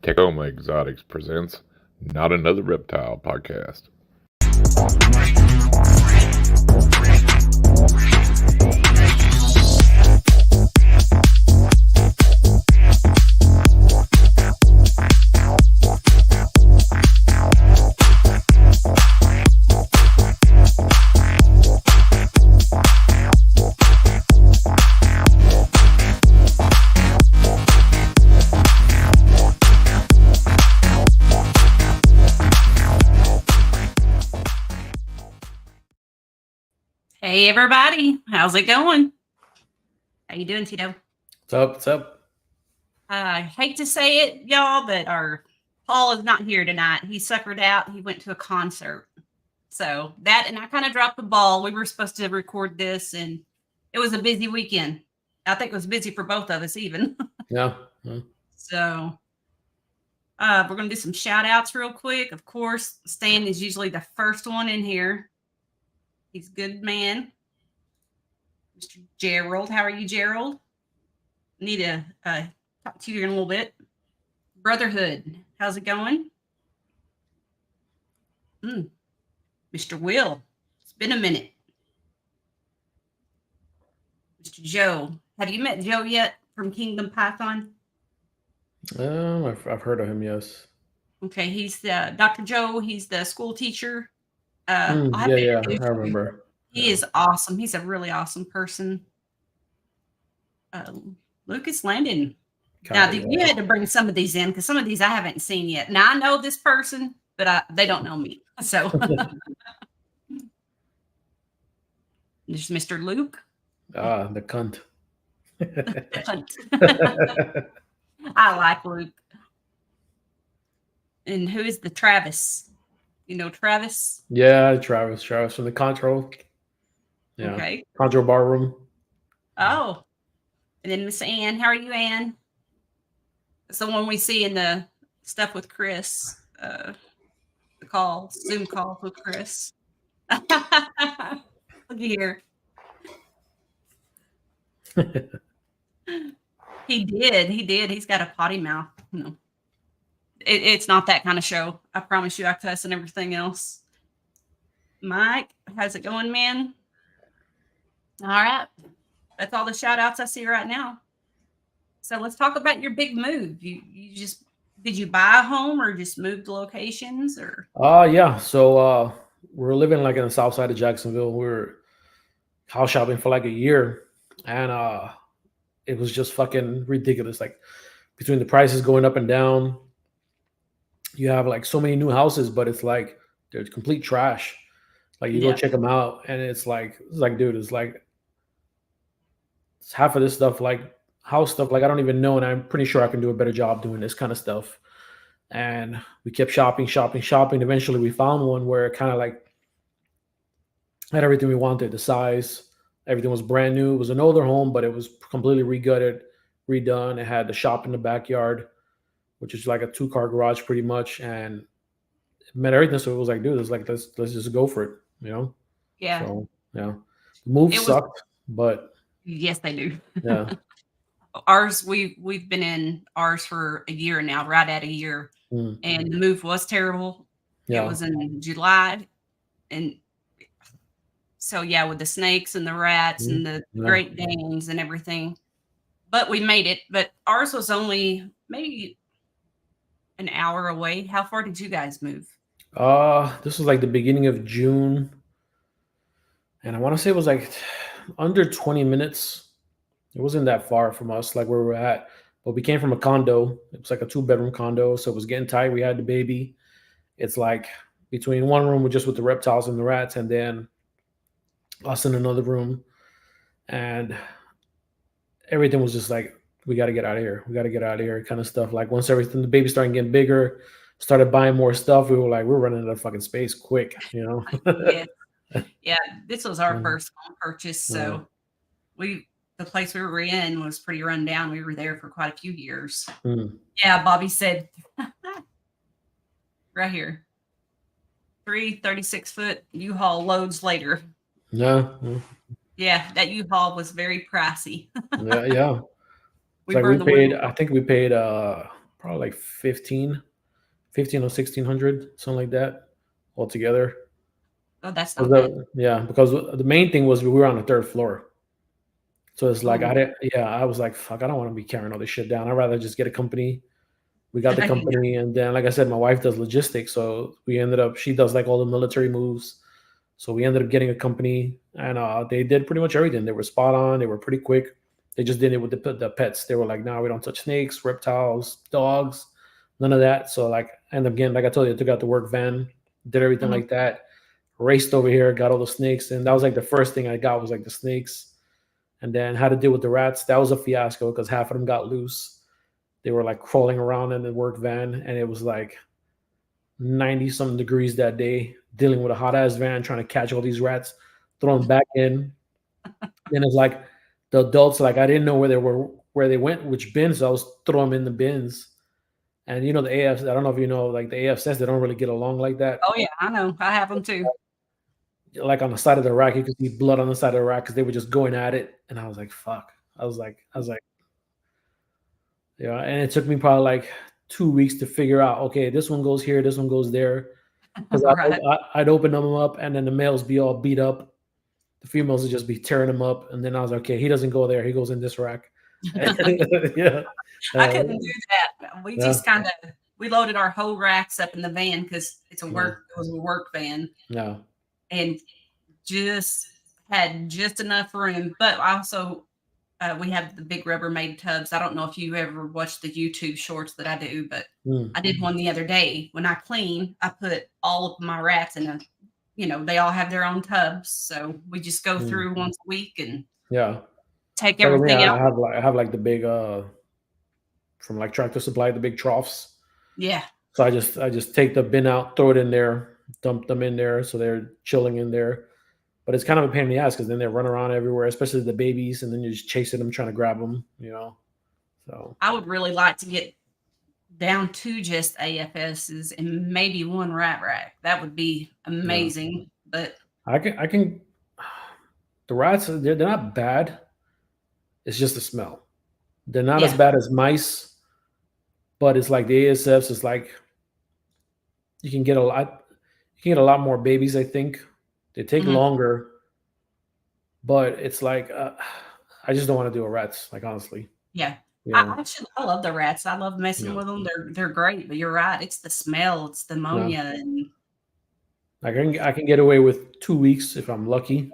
Tradesmen Exotics presents Not Another Reptile podcast. Hey everybody, how's it going? How you doing, Tito? What's up? What's up? I hate to say it, y'all, but our Paul is not here tonight. He suckered out. He went to a concert. So that, and I kind of dropped the ball. We were supposed to record this, and it was a busy weekend. I think it was busy for both of us, even. Yeah. So we're going to do some shout outs real quick. Of course, Stan is usually the first one in here. He's a good man. Mr. Gerald, how are you, Gerald? Need to talk to you in a little bit. Brotherhood, how's it going? Mr. Will, it's been a minute. Mr. Joe, have you met Joe yet from Kingdom Python? I've heard of him, yes. Okay, he's Dr. Joe. He's the school teacher. I remember. He is awesome. He's a really awesome person. Lucas Landon. Now, you had to bring some of these in because some of these I haven't seen yet. Now, I know this person, but they don't know me. So, there's Mr. Luke. The cunt. I like Luke. And who is the Travis? You know Travis? Yeah, Travis from the Control. Yeah. Okay. Control Bar Room. Oh. And then Miss Ann. How are you, Ann? It's the one we see in the stuff with Chris. The Zoom calls with Chris. Look here. He did. He's got a potty mouth. No. It's not that kind of show. I promise you, I cuss and everything else. Mike, how's it going, man? All right. That's all the shout outs I see right now. So let's talk about your big move. Did you buy a home or just moved locations or? Yeah. So we're living like in the south side of Jacksonville. We were house shopping for like a year, and it was just fucking ridiculous. Like between the prices going up and down, you have like so many new houses, but it's like they're complete trash. Like you go check them out, and it's like dude, it's half of this stuff, like house stuff, like I don't even know, and I'm pretty sure I can do a better job doing this kind of stuff. And we kept shopping. Eventually, we found one where it kind of like had everything we wanted. The size, everything was brand new. It was an older home, but it was completely regutted, redone. It had the shop in the backyard, which is like a 2-car garage pretty much, and it met everything. So it was like, dude, it's like let's just go for it, you know? Yeah. So yeah, the move sucked, but yes, they do. Yeah. Ours, we've been in ours for a year now, right at a year, and the move was terrible. Yeah. It was in July, and so yeah, with the snakes and the rats and the Great Danes and everything, but we made it. But ours was only maybe an hour away. How far did you guys move? This was like the beginning of June, and I want to say it was like under 20 minutes. It wasn't that far from us, like where we're at, but we came from a condo. It was like a 2-bedroom condo, so it was getting tight. We had the baby. It's like between one room with the reptiles and the rats, and then us in another room, and everything was just like, we got to get out of here, kind of stuff. Like once the baby started getting bigger, started buying more stuff, we were like, we're running out of fucking space quick, you know? Yeah, this was our first home purchase, so the place we were in was pretty run down. We were there for quite a few years. Yeah, Bobby said, right here, 3 36-foot U-Haul loads later. Yeah. Yeah, that U-Haul was very pricey. Yeah. I think we paid probably like 15 or 1600, something like that altogether. Oh, that's not bad. Yeah, because the main thing was we were on the 3rd floor. So it's like, I was like, fuck, I don't want to be carrying all this shit down. I'd rather just get a company. We got the company. And then, like I said, my wife does logistics. So she does like all the military moves. So we ended up getting a company, and they did pretty much everything. They were spot on. They were pretty quick. They just did it with the pets. They were like, no, we don't touch snakes, reptiles, dogs, none of that. So like, and again, like I told you, I took out the work van, did everything like that, raced over here, got all the snakes. And that was like the first thing I got was like the snakes. And then how to deal with the rats. That was a fiasco because half of them got loose. They were like crawling around in the work van, and it was like 90 something degrees that day, dealing with a hot ass van, trying to catch all these rats, throw them back in. Then it's like the adults, like I didn't know where they went, which bins. So I was throwing them in the bins. And you know, the AFs, I don't know if you know, like the AFs, they don't really get along like that. Oh yeah, I know. I have them too. Like on the side of the rack, you could see blood on the side of the rack because they were just going at it. And I was like, fuck. I was like, yeah. And it took me probably like 2 weeks to figure out, okay, this one goes here, this one goes there. Because I'd open them up, and then the males be all beat up. The females would just be tearing them up. And then I was like, okay, he doesn't go there. He goes in this rack. Yeah. I couldn't do that. We just kind of, we loaded our whole racks up in the van because it was a work van. No. And just had just enough room. But also, we have the big Rubbermaid tubs. I don't know if you ever watched the YouTube shorts that I do, but I did one the other day. When I clean, I put all of my rats in a, they all have their own tubs. So we just go through once a week and take everything out. I have like the big from like Tractor Supply, the big troughs. Yeah. So I just take the bin out, throw it in there, dump them in there, so they're chilling in there. But it's kind of a pain in the ass because then they run around everywhere, especially the babies, and then you're just chasing them, trying to grab them, So I would really like to get down to just AFSs and maybe one rat rack. That would be amazing. But I can. The rats, they're not bad. It's just the smell. They're not as bad as mice, but it's like the ASFs is like you can get a lot more babies, I think. They take longer, but it's like I just don't want to do a rats, like honestly. Yeah. I love the rats. I love messing with them. They're great, but you're right. It's the smell, it's the ammonia, and I can get away with 2 weeks if I'm lucky.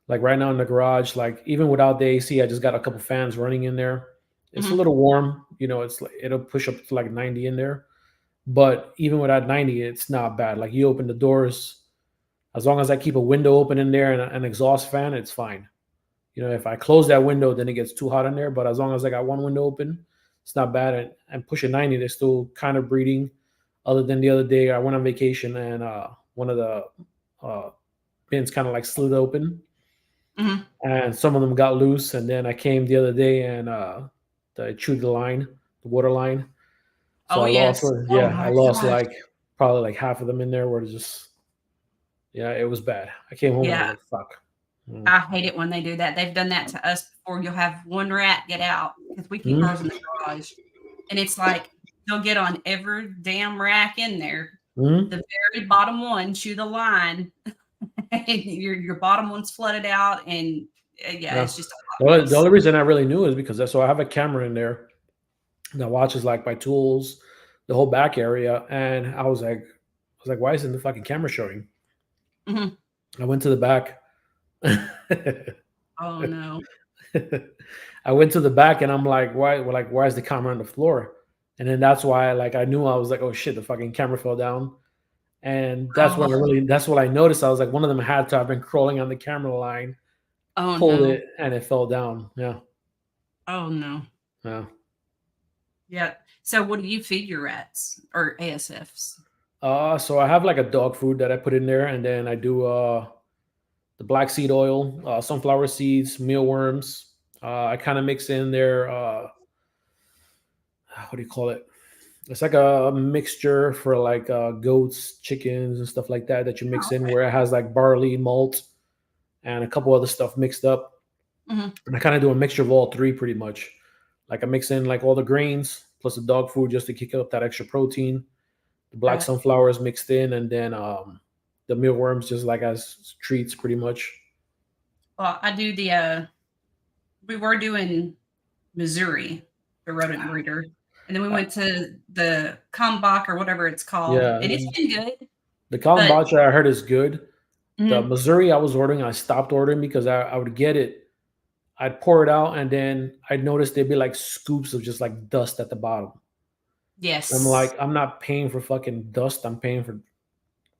Like right now in the garage, like even without the AC, I just got a couple fans running in there. It's a little warm, it's like it'll push up to like 90 in there. But even without 90, it's not bad. Like you open the doors, as long as I keep a window open in there and an exhaust fan, it's fine. If I close that window, then it gets too hot in there. But as long as I got one window open, it's not bad. And pushing 90, they're still kind of breeding. Other than the other day, I went on vacation and one of the bins kind of like slid open. And some of them got loose. And then I came the other day and I chewed the water line. So I lost like probably like half of them in there where it's just, it was bad. I came home and I was like, fuck. I hate it when they do that. They've done that to us before. You'll have one rat get out because we keep ours in the garage. And it's like they'll get on every damn rack in there. The very bottom one, chew the line. And your bottom one's flooded out. And it's just a lot. The only reason I really knew is because I have a camera in there that watches like my tools, the whole back area. And I was like, why isn't the fucking camera showing? I went to the back. Oh no. I went to the back and I'm like, why is the camera on the floor? And then that's why I knew I was like, oh shit, the fucking camera fell down. And that's what I noticed. I was like, one of them had to have been crawling on the camera line, pulled it, and it fell down. Yeah. Oh no. Yeah. Yeah. So what do you feed your rats or ASFs? So I have like a dog food that I put in there, and then I do the black seed oil, sunflower seeds, mealworms. I kind of mix in there. What do you call it? It's like a mixture for like goats, chickens, and stuff like that you mix in where it has like barley, malt, and a couple other stuff mixed up. And I kind of do a mixture of all three pretty much. Like I mix in like all the grains, plus the dog food just to kick up that extra protein. The black Right. sunflowers mixed in, and then the mealworms just like as treats, pretty much. Well, I do we were doing Missouri, the rodent breeder. And then we went to the Kalmbach or whatever it's called. Yeah. And it's been good. The But Kalmbach I heard is good. The mhm, Missouri I was ordering, I stopped ordering because I would get it. I'd pour it out, and then I'd notice there'd be like scoops of just like dust at the bottom. I'm like, yes. I'm not paying for fucking dust. I'm paying for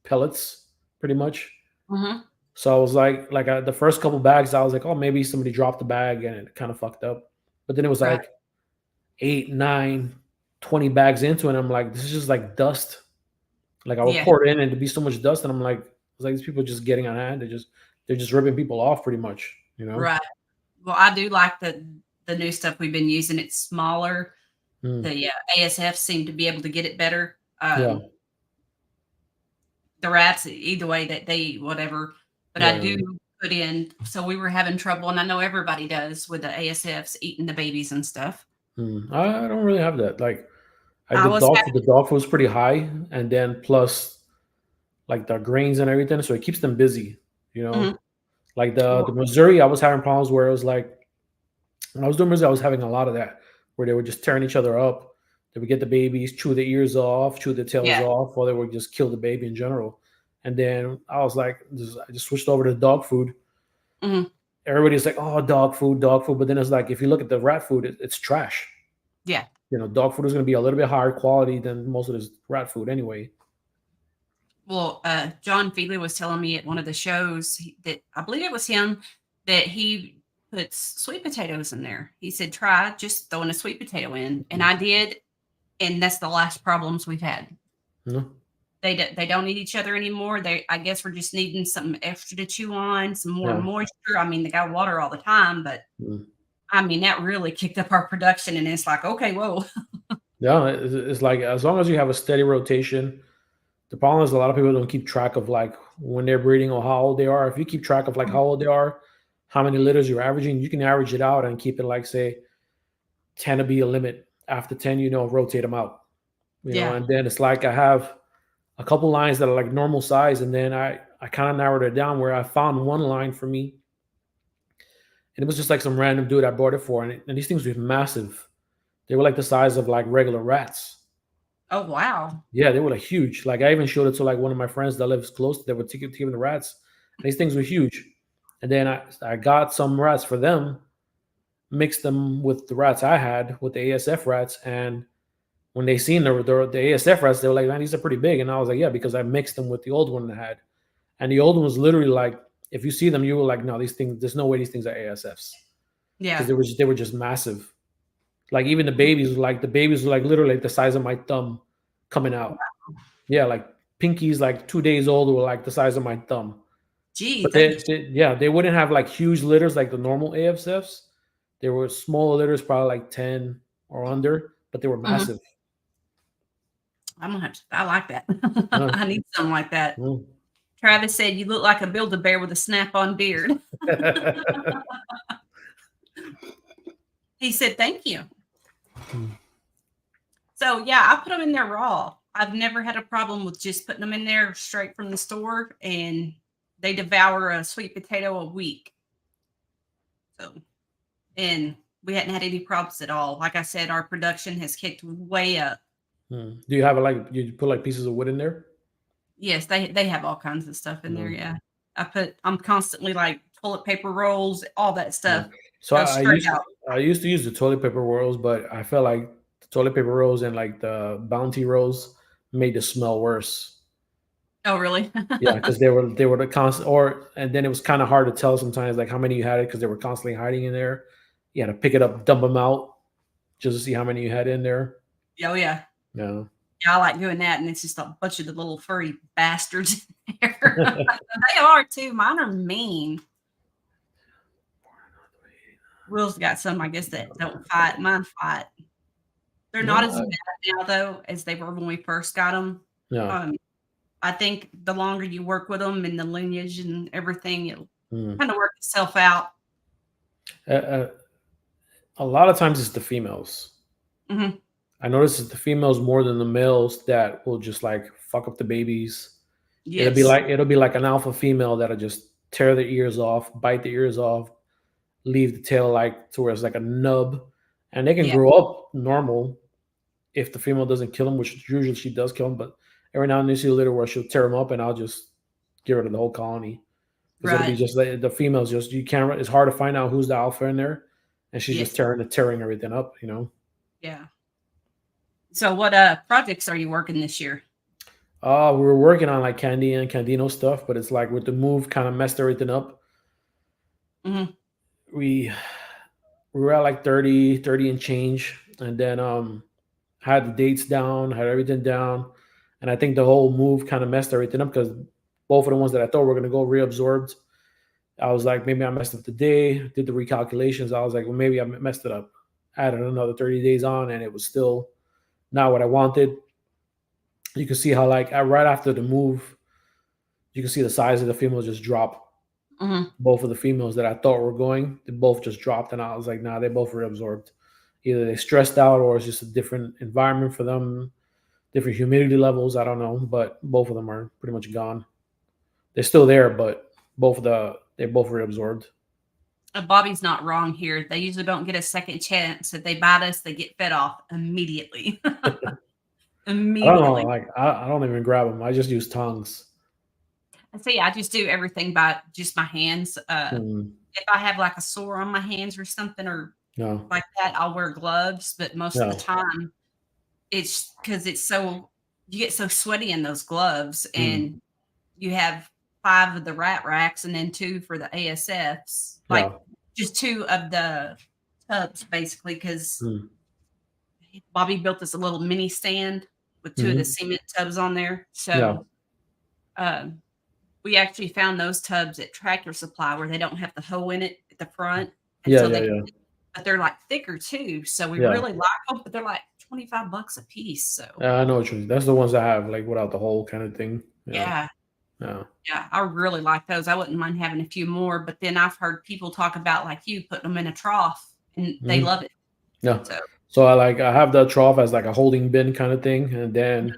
pellets, pretty much. Mhm, So I was like the first couple bags, I was like, oh, maybe somebody dropped the bag and it kind of fucked up. But then it was right. like 8, 9, 20 bags into it. And I'm like, this is just like dust. Like I would Yeah, pour it in and it'd be so much dust. And I'm like, it's like these people just getting on hand. They're just ripping people off pretty much, you know? right. Well, I do like the new stuff we've been using. It's smaller. Mm, The ASF seem to be able to get it better. yeah. The rats, either way that they eat, whatever. But I Yeah. do put in. So we were having trouble, and I know everybody does with the ASFs eating the babies and stuff. I don't really have that. Like I was the dog food was pretty high, and then plus like the grains and everything, so it keeps them busy, you know. Mhm. Like the Missouri, I was having problems where it was like when I was doing Missouri, I was having a lot of that where they were just tearing each other up. They would get the babies, chew the ears off, chew the tails Yeah. off, or they would just kill the baby in general. And then I was like, I just switched over to dog food. Mhm. Everybody's like, oh, dog food, dog food. But then it's like, if you look at the rat food, it's trash. Yeah. You know, dog food is going to be a little bit higher quality than most of this rat food anyway. Well, John Feely was telling me at one of the shows that I believe it was him that he puts sweet potatoes in there. He said, try just throwing a sweet potato in. And I did. And that's the last problems we've had. No? They don't eat each other anymore. I guess we're just needing something extra to chew on, some more Yeah. moisture. I mean, they got water all the time, but Mm. I mean, that really kicked up our production. And it's like, okay, whoa. Yeah, it's like as long as you have a steady rotation. The problem is a lot of people don't keep track of like when they're breeding or how old they are. If you keep track of like how old they are, how many litters you're averaging, you can average it out and keep it like say 10 to be a limit. After 10, rotate them out. Yeah. And then it's like I have a couple lines that are like normal size, and then I kind of narrowed it down where I found one line for me, and it was just like some random dude I bought it for, and these things were massive. They were like the size of like regular rats. Oh, wow. Yeah, they were like huge. Like I even showed it to like one of my friends that lives close. They were taking the rats. And these things were huge. And then I got some rats for them, mixed them with the rats I had with the ASF rats. And when they seen the ASF rats, they were like, man, these are pretty big. And I was like, yeah, because I mixed them with the old one I had. And the old one was literally like, if you see them, you were like, no, these things, there's no way these things are ASFs. Because Yeah. they were just massive. Like even the babies were like literally like the size of my thumb coming out. Yeah, like pinkies, like 2 days old, were like the size of my thumb. Gee, But thank you. they wouldn't have like huge litters like the normal AFSFs. They were smaller litters, probably like 10 or under, but they were Mhm. massive. I'm gonna have to, I like that. Yeah. I need something like that. Mm. Travis said you look like a Build-A-Bear with a snap-on beard. He said, thank you. So yeah, I put them in there raw. I've never had a problem with just putting them in there straight from the store, and they devour a sweet potato a week. So, and we hadn't had any problems at all. Like I said, our production has kicked way up. Do you have you put like pieces of wood in there? Yes, they have all kinds of stuff in there. No. Yeah, I'm constantly like toilet paper rolls, all that stuff. So Goes straight out. I used to use the toilet paper rolls, but I felt like the toilet paper rolls and like the Bounty rolls made the smell worse. Oh, really? Yeah, because they were the constant, and then it was kind of hard to tell sometimes like how many you had it because they were constantly hiding in there. You had to pick it up, dump them out, just to see how many you had in there. Oh yeah. Yeah. Yeah, I like doing that, and it's just a bunch of the little furry bastards in there. They are too. Mine are mean. Will's got some, I guess, that don't fight. Mine fight. They're not as bad now, though, as they were when we first got them. Yeah. I think the longer you work with them and the lineage and everything, it'll Mm. kind of work itself out. A lot of times it's the females. Mhm. I notice it's the females more than the males that will just like fuck up the babies. It'll be Yes. like an alpha female that'll just tear the ears off, bite the ears off, leave the tail like to where it's like a nub, and they can Yeah. grow up normal if the female doesn't kill them, which usually she does kill them. But every now and then you see a litter where she'll tear them up, and I'll just get rid of the whole colony because it'll be Right. just like the females. Just you can't. It's hard to find out who's the alpha in there, and she's just Yes. tearing everything up. You know. Yeah. So what projects are you working this year? We were working on like Candy and Candino stuff, but it's like with the move kind of messed everything up. Mhm. We were at like 30 and change, and then had the dates down, had everything down, and I think the whole move kind of messed everything up because both of the ones that I thought were gonna go reabsorbed. I was like, maybe I messed up the day, did the recalculations. I was like, well, maybe I messed it up. Added another 30 days on, and it was still not what I wanted. You can see how like right after the move, you can see the size of the females just drop. Mhm. Both of the females that I thought were going, they both just dropped, and I was like, nah, they both reabsorbed. Either they stressed out or it's just a different environment for them, different humidity levels. I don't know, but both of them are pretty much gone. They're still there, but they both reabsorbed. Bobby's not wrong here. They usually don't get a second chance. If they bite us, they get fed off immediately. I don't know, Immediately. like I don't even grab them. I just use tongues. See, I just do everything by just my hands. Mm, If I have like a sore on my hands or something or no, like that, I'll wear gloves. But most of the no. time, it's because you get so sweaty in those gloves, Mm, and you have 5 of the rat racks and then 2 for the ASFs, like no. just 2 of the tubs basically. Because Mm, Bobby built this little mini stand with 2 of the mm-hmm. cement tubs on there. Yeah, So we actually found those tubs at Tractor Supply where they don't have the hole in it at the front, and yeah, so yeah, they, yeah, but they're like thicker too. So we yeah. really like them, but they're like $25 a piece. So I know what you mean. That's the ones I have like without the whole kind of thing. Yeah, yeah, yeah. yeah, I really like those. I wouldn't mind having a few more, but then I've heard people talk about like you putting them in a trough, and they Mm-hmm. love it. Yeah. So So I have the trough as like a holding bin kind of thing, and then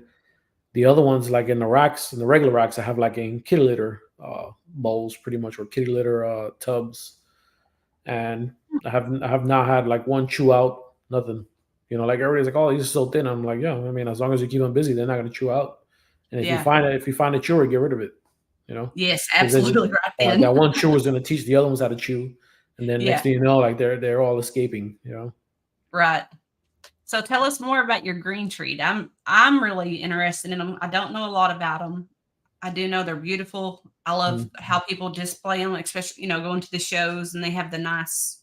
the other ones like in the racks, in the regular racks, I have like in kitty litter bowls, pretty much, or kitty litter tubs, and I have not had like one chew out, nothing. You know, like everybody's like, oh, these are so thin. I'm like, yeah, I mean, as long as you keep them busy, they're not gonna chew out. And yeah, if you find a chewer, get rid of it. You know, yes, because absolutely right then. that one chewer is gonna teach the other ones how to chew, and then next Yeah, thing you know, like they're all escaping. You know. right. So tell us more about your green treat. I'm really interested in them. I don't know a lot about them. I do know they're beautiful. I love Mm. how people display them, especially going to the shows and they have the nice,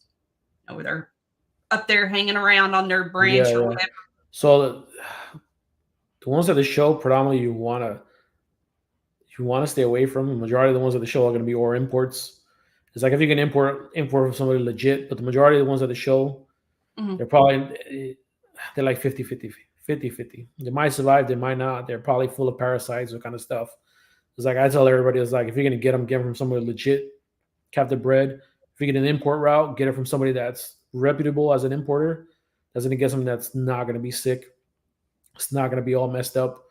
where they're up there hanging around on their Yeah, branch or yeah. whatever. So the ones at the show, predominantly you wanna stay away from. The majority of the ones at the show are gonna be or imports. It's like if you can import from somebody legit, but the majority of the ones at the show, Mhm. they're probably they're like 50-50. They might survive, they might not. They're probably full of parasites or kind of stuff. It's like I tell everybody, it's like if you're gonna get them from somebody legit, captive bred. If you get an import route, get it from somebody that's reputable as an importer. That's gonna get something that's not gonna be sick. It's not gonna be all messed up.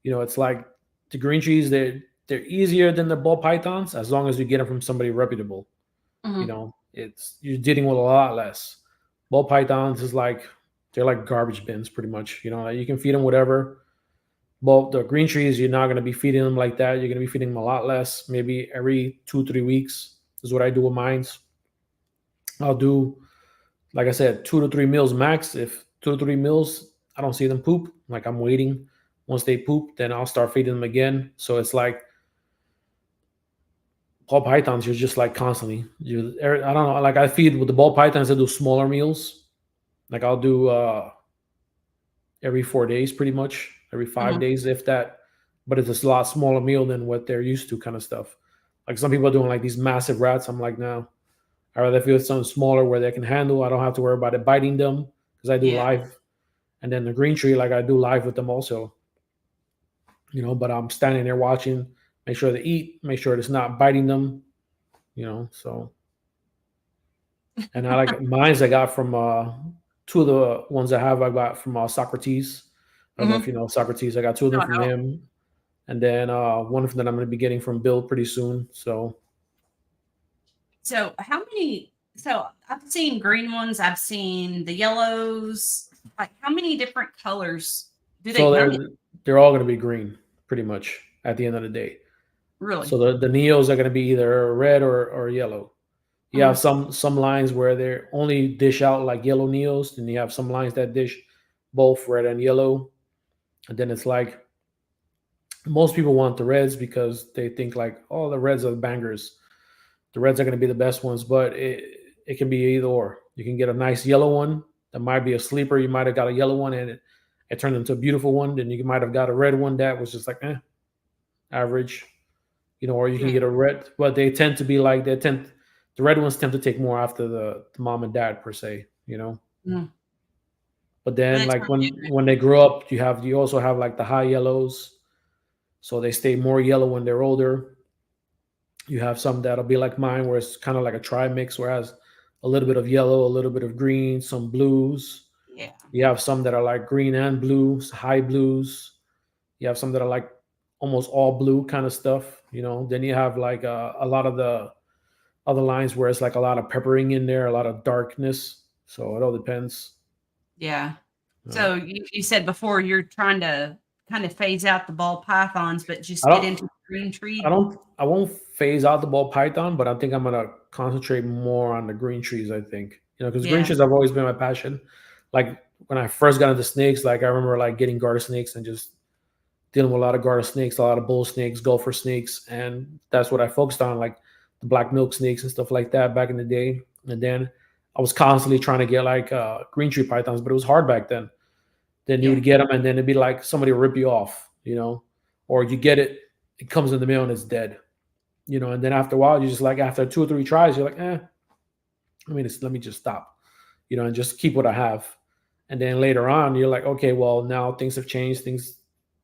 You know, it's like the green trees. They're easier than the ball pythons as long as you get them from somebody reputable. You Mhm. know, it's you're dealing with a lot less. Ball pythons is like they're like garbage bins, pretty much. You know, you can feed them whatever. But the green trees, you're not going to be feeding them like that. You're going to be feeding them a lot less, maybe every 2-3 weeks is what I do with mines. I'll do, like I said, 2 to 3 meals max. If 2 to 3 meals, I don't see them poop. Like I'm waiting. Once they poop, then I'll start feeding them again. So it's like ball pythons, you're just like constantly. I don't know. Like I feed with the ball pythons, I do smaller meals. Like I'll do every 4 days, pretty much every five Mhm. days, if that. But it's a lot smaller meal than what they're used to, kind of stuff. Like some people are doing like these massive rats. I'm like, no, I rather feel something smaller where they can handle. I don't have to worry about it biting them because I do Yeah. live. And then the green tree, like I do live with them also. You know, but I'm standing there watching, make sure they eat, make sure it's not biting them. You know, so and I like mines I got from two of the ones I have I got from Socrates. I don't know if you know Socrates. I got two of them No, from no. him, and then one of them that I'm going to be getting from Bill pretty soon. So So how many? So I've seen green ones. I've seen the yellows. Like how many different colors do they so come in? they're all going to be green pretty much at the end of the day. Really? So the Neos are going to be either red or yellow. You have some lines where they only dish out like yellow Neos, and you have some lines that dish both red and yellow. And then it's like most people want the reds because they think like, oh, the reds are the bangers. The reds are going to be the best ones, but it can be either or. You can get a nice yellow one that might be a sleeper. You might have got a yellow one and it turned into a beautiful one. Then you might have got a red one that was just like average, or you can get a red, but they tend to be like the red ones tend to take more after the mom and dad per se. But then That's like really when they grow up, you also have like the high yellows, so they stay more yellow when they're older. You have some that'll be like mine, where it's kind of like a tri mix, where it has a little bit of yellow, a little bit of green, some blues. Yeah. You have some that are like green and blues, high blues. You have some that are like almost all blue kind of stuff. Then you have like a lot of the other lines where it's like a lot of peppering in there, a lot of darkness. So it all depends. Yeah. So you said before you're trying to kind of phase out the ball pythons, but just get into the green tree. I won't phase out the ball python, but I think I'm gonna concentrate more on the green trees. I think because green trees have always been my passion. Like when I first got into snakes, like I remember like getting garter snakes and just dealing with a lot of garter snakes, a lot of bull snakes, gopher snakes, and that's what I focused on, like the black milk snakes and stuff like that back in the day. And then I was constantly trying to get like green tree pythons, but it was hard back then. Then you would get them, and then it'd be like somebody would rip you off, or you get it, it comes in the mail and it's dead, and then after a while, you just like after 2 or 3 tries, you're like, let me just stop, and just keep what I have. And then later on, you're like, okay, well, now things have changed. The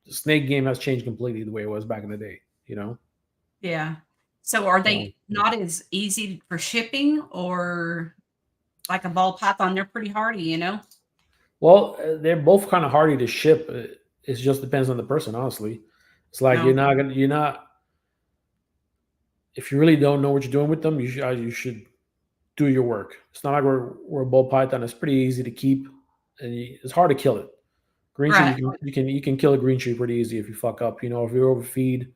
snake game has changed completely the way it was back in the day, Yeah. So are they not as easy for shipping, or like a ball python? They're pretty hardy, Well, they're both kind of hardy to ship. It just depends on the person, honestly. It's like you're not. If you really don't know what you're doing with them, you should do your work. It's not like we're a ball python. It's pretty easy to keep, and it's hard to kill it. Green tree, you can kill a green tree pretty easy if you fuck up. If you overfeed,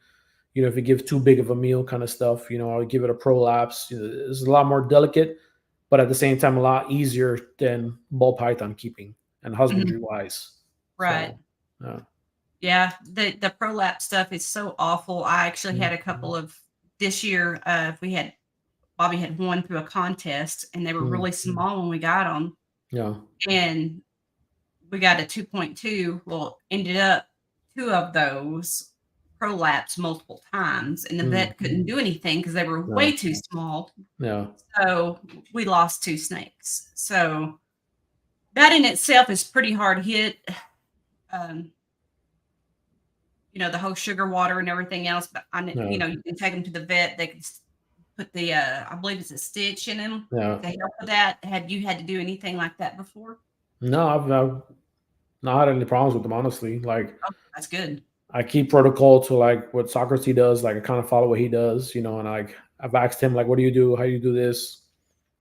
if you give too big of a meal, kind of stuff. I'll give it a prolapse. It's a lot more delicate, but at the same time, a lot easier than ball python keeping and husbandry wise. Right. So, yeah. The prolapse stuff is so awful. I actually had a couple of this year. Bobby had won through a contest, and they were really small when we got them. Yeah. And we got a 2.2. Well, ended up 2 of those prolapsed multiple times, and the vet couldn't do anything because they were way too small. Yeah. So we lost 2 snakes. So that in itself is pretty hard hit. The whole sugar water and everything else, but you can take them to the vet. They can put the I believe it's a stitch in them to help with that. Have you had to do anything like that before? No, I've not had any problems with them, honestly. Like, that's good. I keep protocol to like what Socrates does. Like I kind of follow what he does, and like I've asked him like, what do you do? How do you do this?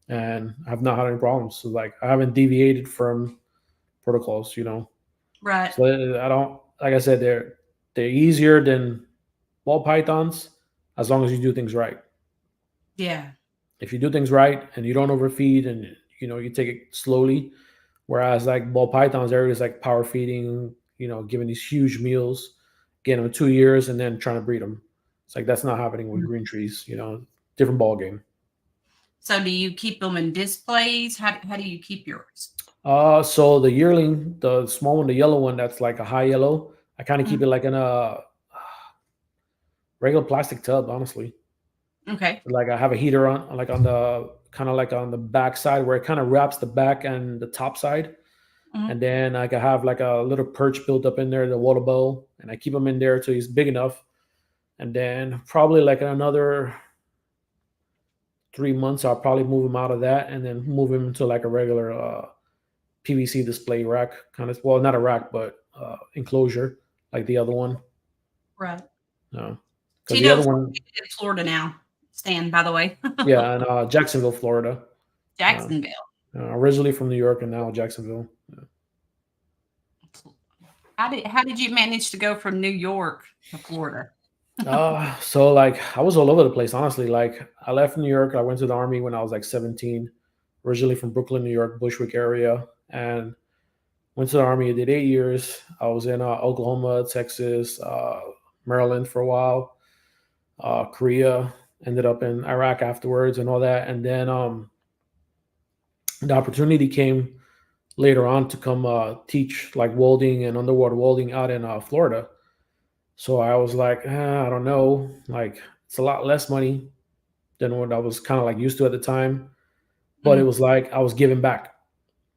And I've not had any problems. So like I haven't deviated from protocols, Right. So I don't, like I said, they're easier than ball pythons as long as you do things right. Yeah. If you do things right and you don't overfeed and you take it slowly, whereas like ball pythons, everybody's like power feeding, giving these huge meals, getting them 2 years and then trying to breed them. It's like that's not happening with green trees, different ball game. So do you keep them in displays? How do you keep yours? So the yearling, the small one, the yellow one, that's like a high yellow, I kind of keep it like in a regular plastic tub, honestly. Okay. Like I have a heater on, like on the kind of like on the back side where it kind of wraps the back and the top side. And then like I have like a little perch built up in there, the water bowl, and I keep him in there till he's big enough. And then probably like another 3 months, I'll probably move him out of that and then move him into like a regular PVC display rack kind of. Well, not a rack, but enclosure like the other one. Right. No, because the Tito's other one, in Florida now. Stan, by the way. yeah, and Jacksonville, Florida. Jacksonville. Originally from New York and now Jacksonville. Yeah. How did you manage to go from New York to Florida? So like I was all over the place, honestly. Like I left New York, I went to the Army when I was like 17, originally from Brooklyn, New York, Bushwick area, and went to the Army. I did 8 years. I was in Oklahoma, Texas, Maryland for a while, Korea, ended up in Iraq afterwards and all that. And then the opportunity came later on to come teach like welding and underwater welding out in Florida. So I was like, I don't know, like it's a lot less money than what I was kind of like used to at the time, but it was like I was giving back.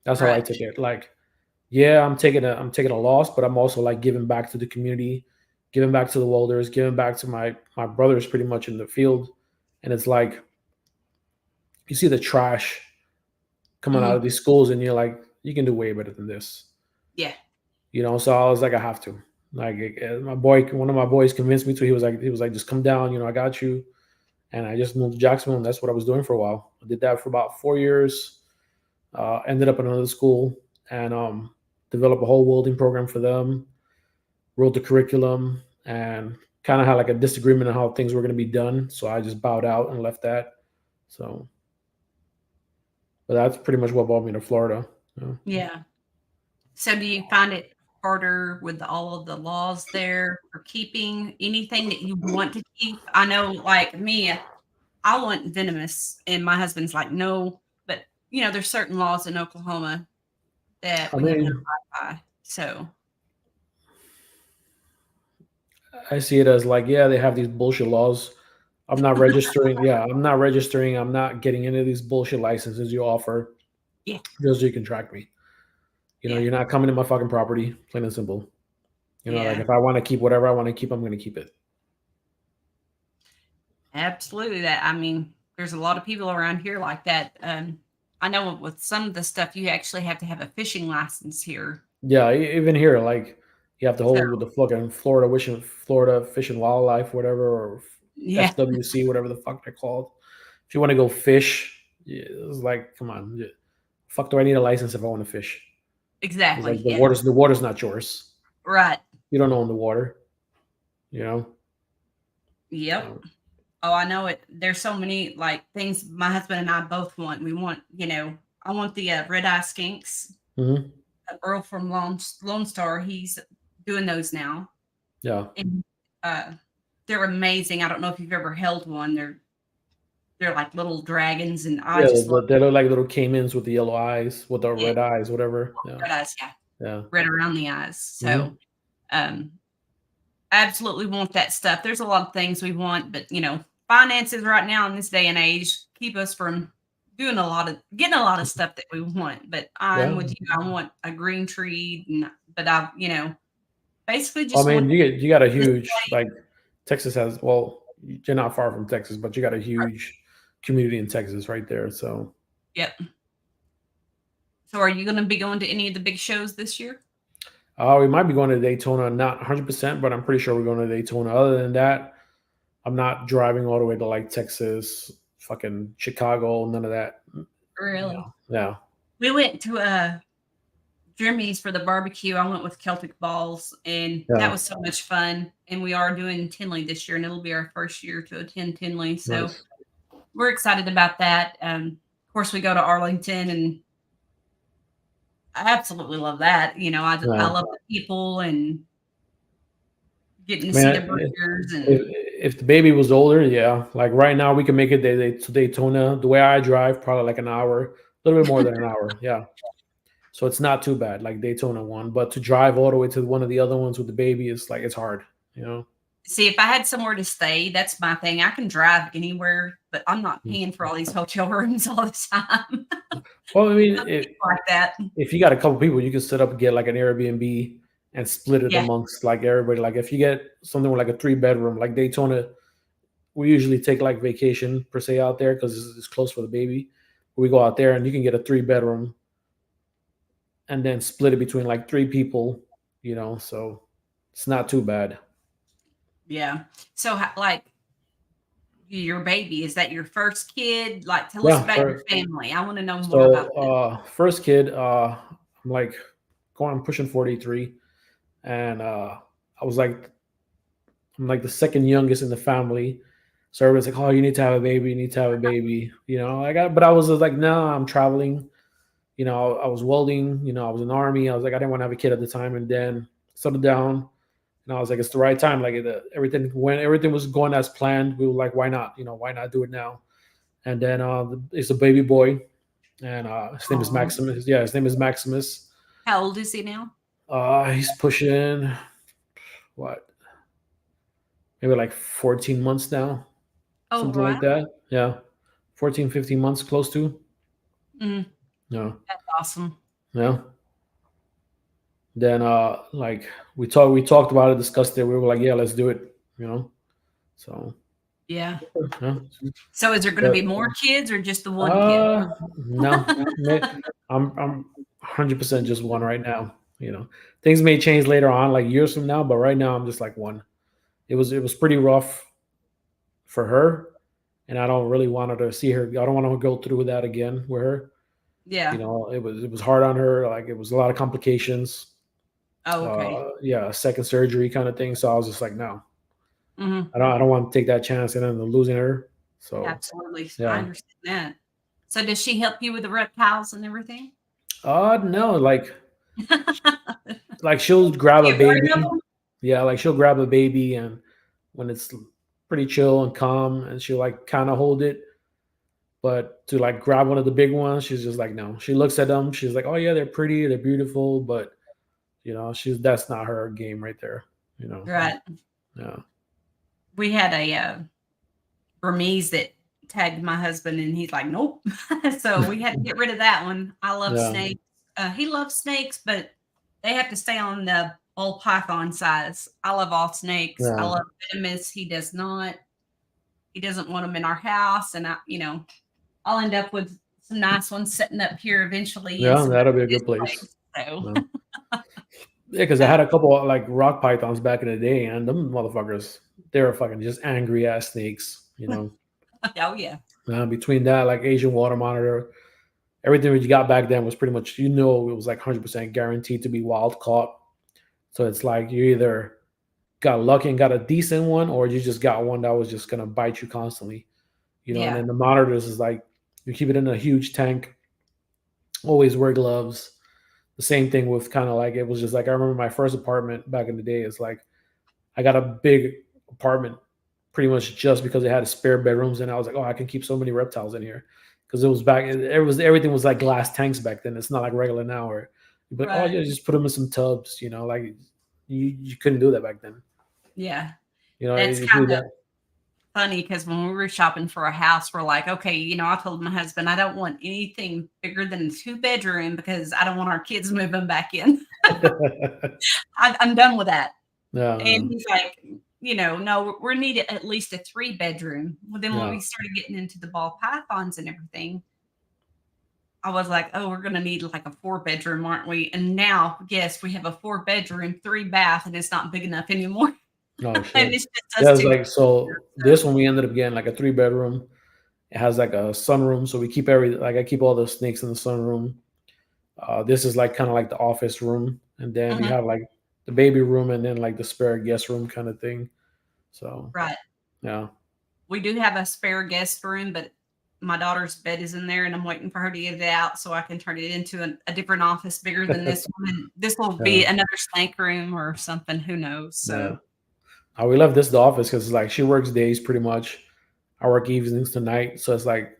That's how I took it. Like, yeah, I'm taking a loss, but I'm also like giving back to the community, giving back to the welders, giving back to my brothers pretty much in the field. And it's like you see the trash coming out of these schools, and you're like, you can do way better than this. Yeah. So I was like, I have to. Like one of my boys convinced me to. He was like, just come down. I got you. And I just moved to Jacksonville, and that's what I was doing for a while. I did that for about 4 years. Ended up in another school and developed a whole welding program for them. Wrote the curriculum and kind of had like a disagreement on how things were going to be done. So I just bowed out and left that. So, but that's pretty much what brought me to Florida. Yeah. So do you find it harder with all of the laws there for keeping anything that you want to keep? I know, like me, I want venomous, and my husband's like, no. But there's certain laws in Oklahoma that we have to abide by. So I see it as like, yeah, they have these bullshit laws. I'm not registering. Yeah, I'm not registering. I'm not getting into these bullshit licenses you offer. Yeah. Just so you can track me. You're not coming to my fucking property, plain and simple. Like if I want to keep whatever I want to keep, I'm going to keep it. Absolutely. There's a lot of people around here like that. I know with some of the stuff, you actually have to have a fishing license here. Yeah, even here, like you have to hold with the fucking Florida Fish and Wildlife, whatever, or FWC, whatever the fuck they're called. If you want to go fish, it's like, come on, fuck, do I need a license if I want to fish? Exactly. Like the water's not yours. Right. You don't own the water. Yep. Oh, I know it. There's so many like things my husband and I both want. We want, I want the red eye skinks. Mm-hmm. Earl from Lone Star, he's doing those now. Yeah. And they're amazing. I don't know if you've ever held one. They're like little dragons, and they look like little caimans with the yellow eyes, with the red eyes, whatever. Red eyes, yeah. Red around the eyes. So, I absolutely want that stuff. There's a lot of things we want, but finances right now in this day and age keep us from getting a lot of stuff that we want. But I'm with you. I want a green tree, but I, basically just. You got a huge like Texas has. Well, you're not far from Texas, but you got a huge community in Texas right there. So. Yep. So, are you going to be going to any of the big shows this year? We might be going to Daytona, not 100%, but I'm pretty sure we're going to Daytona. Other than that, I'm not driving all the way to like Texas, fucking Chicago, none of that. Really? Yeah. We went to Jimmy's for the barbecue. I went with Celtic Balls, and that was so much fun. And we are doing Tinley this year, and it'll be our first year to attend Tinley. So we're excited about that. Of course, we go to Arlington, and I absolutely love that. I love the people and getting to see the burgers. And if the baby was older, yeah. Like right now, we can make it to Daytona. The way I drive, probably like an hour, a little bit more than an hour. Yeah. So it's not too bad, like Daytona one. But to drive all the way to one of the other ones with the baby is like, it's hard, See, if I had somewhere to stay, that's my thing. I can drive anywhere, but I'm not paying for all these hotel rooms all the time. Well, I mean, like that. If you got a couple people, you can set up and get like an Airbnb and split it amongst like everybody. Like if you get something with like a 3-bedroom, like Daytona, we usually take like vacation per se out there because it's close for the baby. We go out there and you can get a 3-bedroom and then split it between like 3 people, so it's not too bad. Yeah. So, like, your baby, is that your first kid? Like, tell us about your family. I want to know more about that. First kid, I'm like I'm pushing 43, and I was like, I'm like the second youngest in the family. So everyone's like, "Oh, you need to have a baby. You need to have a baby." But I was just like, "No, I'm traveling." I was welding. I was in the army. I was like, I didn't want to have a kid at the time, and then settled down. And I was like, it's the right time. Like when everything was going as planned, we were like, why not? Why not do it now? And then it's a baby boy, and his name is Maximus. Yeah, his name is Maximus. How old is he now? He's pushing what? Maybe like 14 months now. Oh, Something wow. like that. Yeah. 14, 15 months, close to. Mm, Yeah. that's awesome. Yeah. Then like we talked about it, discussed it. We were like, yeah, let's do it. So Yeah. yeah. So is there going to be more kids or just the one kid? No. I'm 100% just one right now. Things may change later on, like years from now, but right now I'm just like one. It was pretty rough for her, and I don't really want her to see her. I don't want to go through that again with her. Yeah. It was hard on her. Like it was a lot of complications. Oh, okay. Yeah, second surgery kind of thing. So I was just like, no, Mm-hmm. I don't want to take that chance and then losing her. So Absolutely. I yeah. understand that. So does she help you with the reptiles and everything? No, like she'll grab a baby. Yeah, like she'll grab a baby, and when it's pretty chill and calm, and she'll like kind of hold it. But to like grab one of the big ones, she's just like, no. She looks at them. She's like, oh yeah, they're pretty, they're beautiful, but that's not her game right there. Right. Yeah. We had a Burmese that tagged my husband, and he's like, nope. So we had to get rid of that one. I love snakes. He loves snakes, but they have to stay on the ball python size. I love all snakes. Yeah. I love venomous. He does not. He doesn't want them in our house, and I'll end up with some nice ones sitting up here eventually. Yeah, that'll be a good place. So. Yeah, because I had a couple of, like rock pythons back in the day, and them motherfuckers, they were fucking just angry ass snakes. Oh yeah. Between that, like Asian water monitor, everything you got back then was pretty much, it was like 100% guaranteed to be wild caught. So it's like you either got lucky and got a decent one, or you just got one that was just gonna bite you constantly. And then the monitors is like you keep it in a huge tank, always wear gloves. The same thing with kind of like, it was just like, I remember my first apartment back in the day. It's like I got a big apartment pretty much just because it had spare bedrooms, and I was like, oh, I can keep so many reptiles in here, because everything was like glass tanks back then. It's not like regular now where but oh yeah, just put them in some tubs. Like you couldn't do that back then. Yeah. That's kind of funny, because when we were shopping for a house, we're like, okay, I told my husband, I don't want anything bigger than a 2-bedroom because I don't want our kids moving back in. I'm done with that. Yeah. And he's like, no, we need at least a 3-bedroom. Well, then when we started getting into the ball pythons and everything, I was like, oh, we're going to need like a 4-bedroom, aren't we? And now, yes, we have a 4-bedroom, 3-bath, and it's not big enough anymore. Oh shit. And it's just us two. Like, so this one we ended up getting like a 3-bedroom. It has like a sunroom, so we keep I keep all the snakes in the sunroom. This is like kind of like the office room, and then we have like the baby room, and then like the spare guest room kind of thing. So right. Yeah. We do have a spare guest room, but my daughter's bed is in there, and I'm waiting for her to get it out so I can turn it into a different office bigger than this one. And this will be another snake room or something. Who knows? So we left this the office because like she works days pretty much. I work evenings to night, so it's like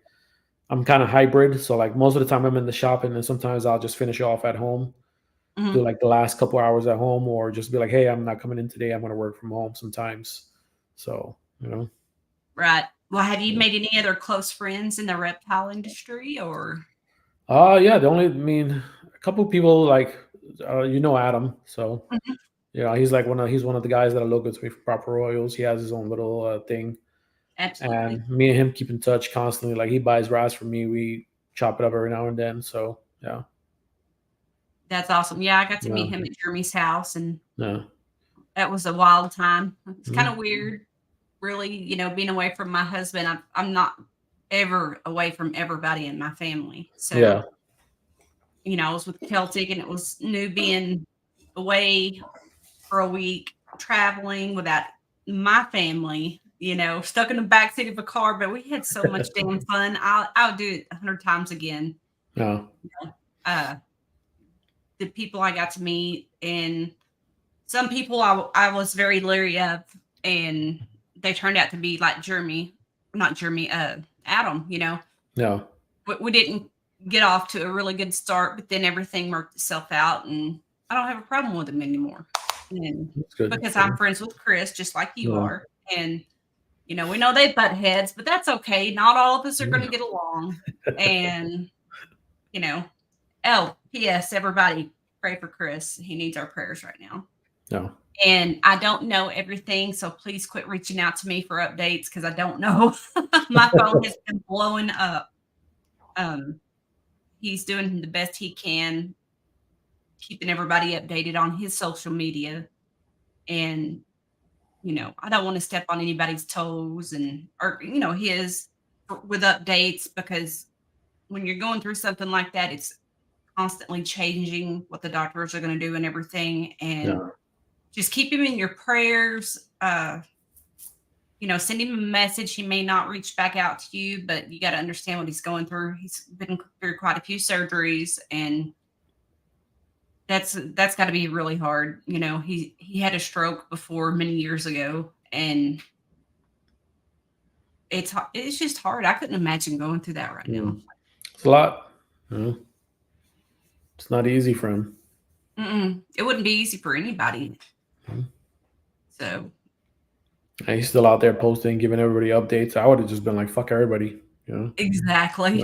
I'm kind of hybrid. So like most of the time I'm in the shop, and then sometimes I'll just finish off at home, do like the last couple hours at home, or just be like, hey, I'm not coming in today. I'm going to work from home sometimes. So Right. Well, have you made any other close friends in the reptile industry, or? Yeah, a couple of people like Adam. So he's like he's one of the guys that I look with me for Proper Royals. He has his own little thing. Absolutely. And me and him keep in touch constantly. Like he buys rats from me. We chop it up every now and then. So yeah. That's awesome. Yeah, I got to meet him at Jeremy's house, and Yeah. that was a wild time. It's kind of Mhm. weird, really, being away from my husband. I'm not ever away from everybody in my family. So, Yeah. I was with Celtic, and it was new being away for a week, traveling without my family, stuck in the backseat of a car, but we had so much damn fun. I'll do it 100 times again. Yeah. Uh, the people I got to meet, and some people I was very leery of, and they turned out to be like Adam, Yeah. we didn't get off to a really good start, but then everything worked itself out, and I don't have a problem with him anymore. And That's good. because I'm friends with Chris, just like you Yeah. are. And, we know they butt heads, but that's okay. Not all of us are going to get along. And, P.S. Everybody pray for Chris. He needs our prayers right now. Yeah. And I don't know everything, so please quit reaching out to me for updates, because I don't know. My phone has been blowing up. He's doing the best he can, keeping everybody updated on his social media. And, I don't want to step on anybody's toes or his with updates, because when you're going through something like that, it's constantly changing what the doctors are going to do and everything. And just keep him in your prayers. Send him a message. He may not reach back out to you, but you got to understand what he's going through. He's been through quite a few surgeries, and that's got to be really hard. He had a stroke before many years ago, and it's just hard. I couldn't imagine going through that right now. It's a lot. It's not easy for him. It wouldn't be easy for anybody. So. And he's still out there posting, giving everybody updates. I would have just been like, fuck everybody. Exactly.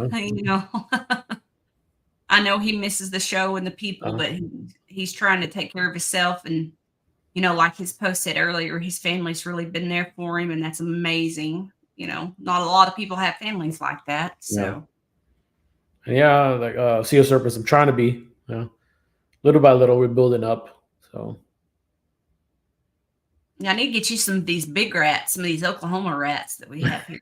I know he misses the show and the people, but he's trying to take care of himself. And, like his post said earlier, his family's really been there for him, and that's amazing. Not a lot of people have families like that. So. Yeah, like Sea of Serpents, I'm trying to be, little by little, we're building up. So. I need to get you some of these big rats, some of these Oklahoma rats that we have here.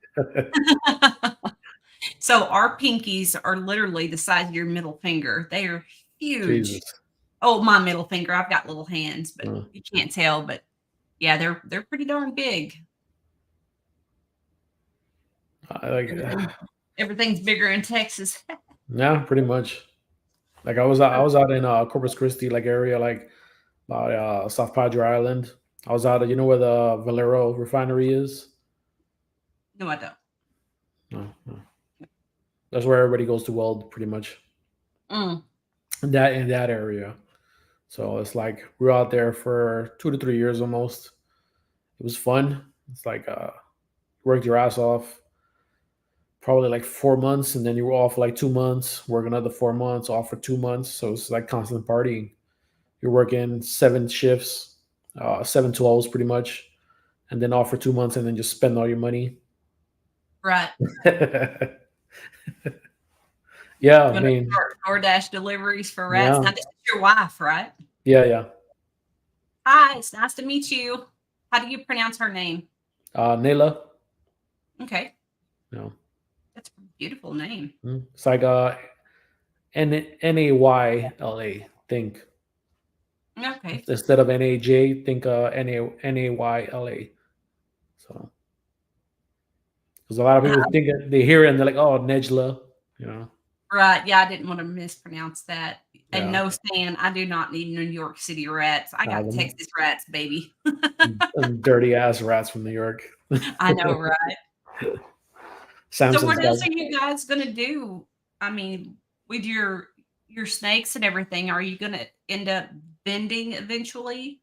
So our pinkies are literally the size of your middle finger. They are huge. Jesus. Oh, my middle finger. I've got little hands, but you can't tell. But yeah, they're pretty darn big. Everything's bigger in Texas. Yeah, pretty much. Like I was out in Corpus Christi area, by South Padre Island. I was out, where the Valero refinery is? No, I don't. No. That's where everybody goes to weld, pretty much. In that area. So it's like we're out there for 2 to 3 years almost. It was fun. It's like worked your ass off, probably like 4 months, and then you were off for like 2 months, work another 4 months, off for 2 months. So it's like constant partying. You're working 7 shifts. 7 12s pretty much, and then off for 2 months, and then just spend all your money. Right. Yeah, I mean, DoorDash deliveries for rats. Now, this is your wife, right? Yeah. Hi, it's nice to meet you. How do you pronounce her name? Nayla. Okay. No. That's a beautiful name. It's like Nayla. Think. Okay. Instead of NAJ, think Nayla. So, because a lot of people think they hear it and they're like, "Oh, Nejla," Right. Yeah, I didn't want to mispronounce that. And no, Stan, I do not need New York City rats. I got Texas rats, baby. Dirty ass rats from New York. I know, right? So what else are you guys gonna do? I mean, with your snakes and everything, are you gonna end up vending eventually,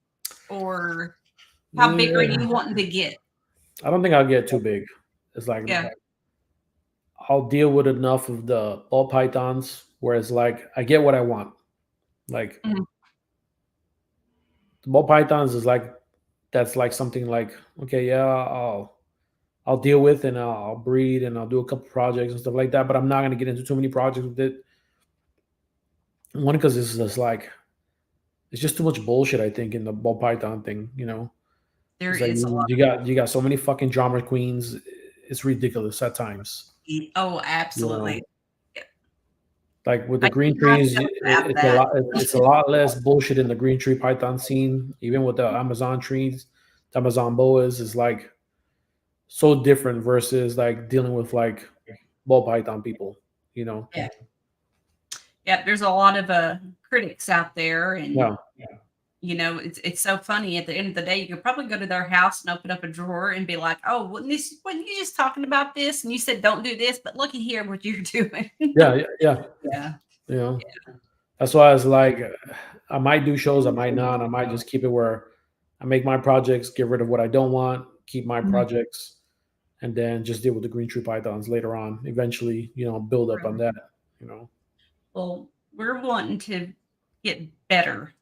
or how big are you wanting to get? I don't think I'll get too big. It's like I'll deal with enough of the ball pythons, whereas like I get what I want. Like the ball pythons is like that's like something like, okay, yeah, I'll deal with, and I'll breed, and I'll do a couple projects and stuff like that. But I'm not gonna get into too many projects with it. One, because it's just like it's just too much bullshit. I think in the ball python thing, There it's like is a lot. you got so many fucking drama queens. It's ridiculous at times. Oh, You know, absolutely. like with the I green cannot trees, feel about it's a that. lot. It's a lot less bullshit in the green tree python scene. Even with the Amazon trees, the Amazon boas is like so different versus like dealing with like ball python people. Yeah. Yeah, there's a lot of critics out there, and Yeah. it's so funny. At the end of the day, you could probably go to their house and open up a drawer and be like, "Oh, wasn't you just talking about this? And you said don't do this, but looky here what you're doing." Yeah. Yeah. Yeah. You know, that's why I was like, I might do shows, I might not. I might just keep it where I make my projects, get rid of what I don't want, keep my Mhm. projects, and then just deal with the green tree pythons later on. Eventually, build up on that. You know. Well, we're wanting to get better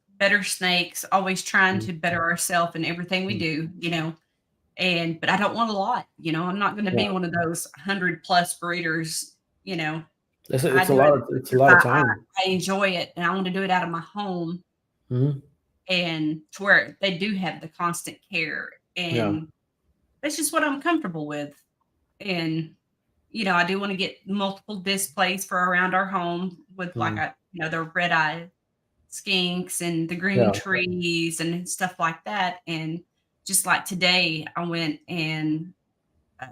snakes, always trying Mm, to better ourselves in everything we mm. do. But I don't want a lot. I'm not going to Yeah, be one of those 100+ breeders. You know, I it's a do lot it of it's a because lot of I time. I enjoy it, and I want to do it out of my home, Hmm. and to where they do have the constant care, Yeah. and that's just what I'm comfortable with. And I do want to get multiple displays for around our home with like Mm. the red eye skinks and the green Yeah. trees and stuff like that. And just like today, I went and uh,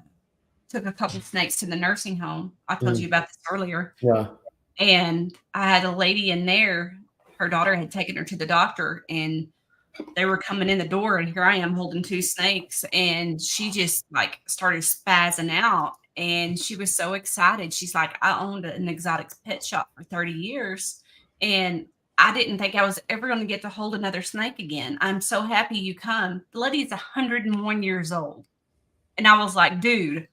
took a couple snakes to the nursing home. I told you Mm. about this earlier. Yeah. And I had a lady in there. Her daughter had taken her to the doctor, and they were coming in the door, and here I am holding two snakes, and she just like started spazzing out, and she was so excited. She's like, I owned an exotics pet shop for 30 years, and I didn't think I was ever going to get to hold another snake again. I'm so happy you come. The lady is 101 years old. And I was like, dude,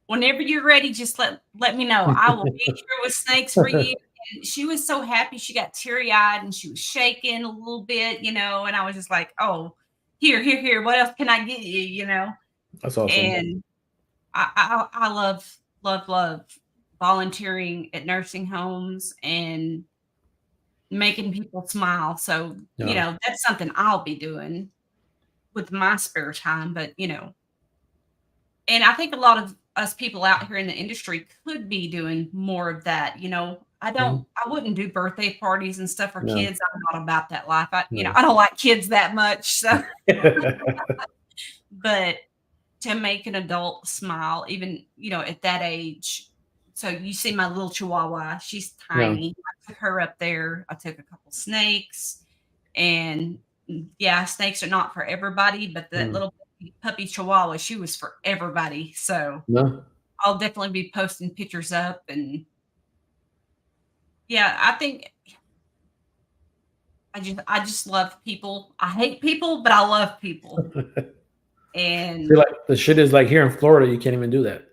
whenever you're ready, just let me know. I will be here with snakes for you. And she was so happy. She got teary-eyed and she was shaking a little bit, and I was just like, oh, here. What else can I get you? That's awesome. And I love volunteering at nursing homes and making people smile. So, Yeah. that's something I'll be doing with my spare time. But, and I think a lot of us people out here in the industry could be doing more of that. Mhm. I wouldn't do birthday parties and stuff for Yeah. kids. I'm not about that life. No. I don't like kids that much. So, but to make an adult smile, even, at that age. So you see my little chihuahua, she's Yeah. tiny. I took her up there. I took a couple snakes, and yeah, snakes are not for everybody, but that Mm. little puppy chihuahua, she was for everybody. So No. I'll definitely be posting pictures up. And yeah, I think I just love people. I hate people, but I love people. Feel And like the shit is like here in Florida, you can't even do that.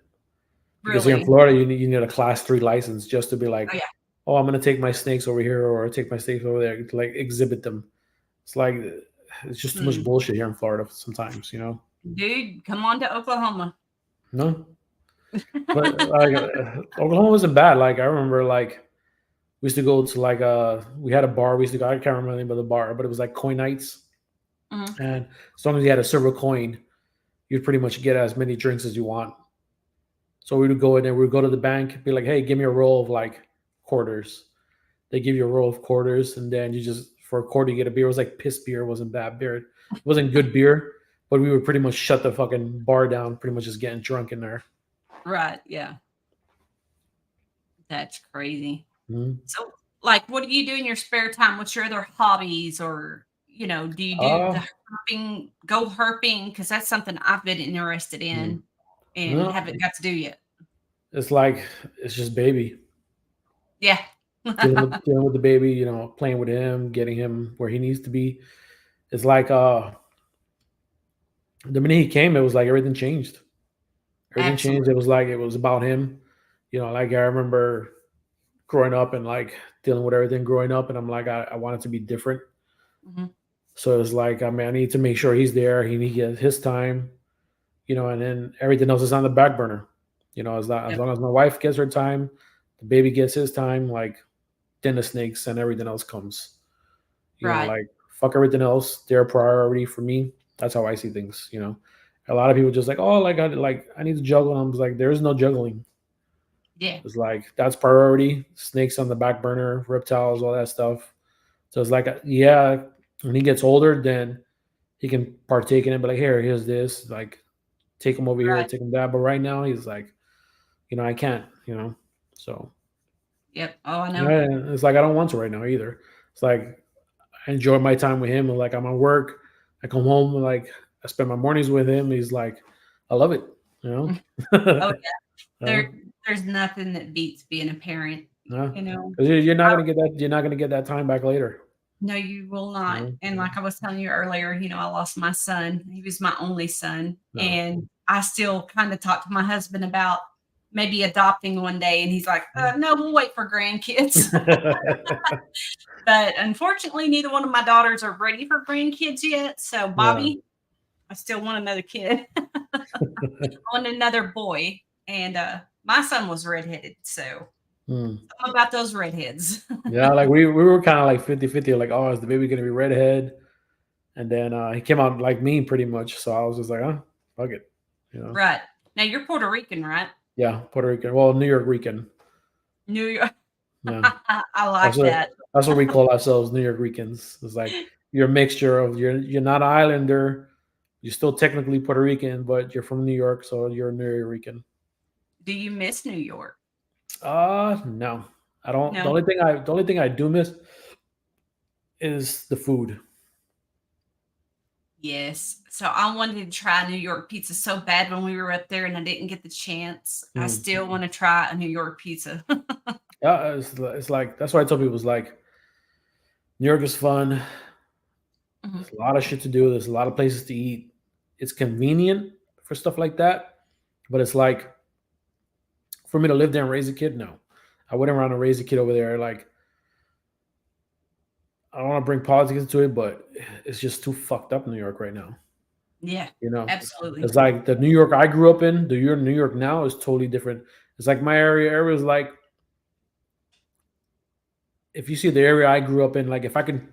Because here in really, Florida, you need a class 3 license just to be oh like, yeah, oh, I'm gonna take my snakes over here or take my snakes over there to like exhibit them. It's like it's just too much mm, bullshit here in Florida sometimes. dude, come on to Oklahoma. No, but like Oklahoma wasn't bad. Like I remember, like we used to go to like we had a bar. We used to go. I can't remember the name of the bar, but it was like coin nights, Mhm. and as long as you had a silver coin, you'd pretty much get as many drinks as you want. So we would go in there, we would go to the bank, be like, hey, give me a roll of like quarters. They give you a roll of quarters, and then you just for a quarter you get a beer. It was like piss beer, it wasn't bad beer. It wasn't good beer, but we would pretty much shut the fucking bar down, pretty much just getting drunk in there. Right, yeah. That's crazy. Mhm. So, like, what do you do in your spare time? What's your other hobbies? Or, do you do Uh the herping, go herping? Because that's something I've been interested mm, in and no, haven't got to do yet. it's like it's just baby. Yeah. Dealing with the baby, playing with him, getting him where he needs to be. It's like the minute he came, it was like everything changed. Everything changed. Absolutely. It was like it was about him. Like I remember growing up and like dealing with everything growing up, and I'm like, I want it to be different. Mhm. So it's like, I mean, I need to make sure he's there. He gets his time, and then everything else is on the back burner. As Yep. long as my wife gets her time, the baby gets his time. Like then the snakes and everything else comes. Right. Like fuck everything else. They're a priority for me. That's how I see things. A lot of people just like, oh, like I need to juggle. And I'm just like, there is no juggling. Yeah. It's like that's priority. Snakes on the back burner, reptiles, all that stuff. So it's like, yeah, when he gets older, then he can partake in it. But like, here's this. Like, take him over here, Right. take him that. But right now, he's like, I can't. So. Yep. Oh, I know. Yeah, it's like I don't want to right now either. It's like I enjoy my time with him. And like I'm at work, I come home and like I spend my mornings with him. He's like, I love it. Oh yeah. There's nothing that beats being a parent. Because you're not gonna get that. You're not gonna get that time back later. No, you will not. And like I was telling you earlier, I lost my son. He was my only son, and I still kind of talk to my husband about maybe adopting one day, and he's like, "No, we'll wait for grandkids." But unfortunately, neither one of my daughters are ready for grandkids yet. So, Bobby, I still want another kid. I want another boy, and my son was redheaded, so. Something about those redheads. Yeah, like we were kind of like 50-50, like, oh, is the baby gonna be redhead? And then he came out like me pretty much. So I was just like, fuck it. Right. Now you're Puerto Rican, right? Yeah, Puerto Rican. Well, New York Rican. New York. Yeah. I like that. That's what we call ourselves, New York Ricans. It's like you're a mixture of you're not an islander, you're still technically Puerto Rican, but you're from New York, so you're a New York Rican. Do you miss New York? No. I don't. No. The only thing I do miss is the food. Yes. So I wanted to try New York pizza so bad when we were up there, and I didn't get the chance. I still want to try a New York pizza. Yeah, it's like that's why I tell people it's like New York is fun. There's a lot of shit to do. There's a lot of places to eat. It's convenient for stuff like that, but it's like for me to live there and raise a kid, no. I wouldn't want to raise a kid over there. Like, I don't want to bring politics into it, but it's just too fucked up in New York right now. Yeah, absolutely. It's like the New York I grew up in, the New York now is totally different. It's like my area is like, if you see the area I grew up in, like if I can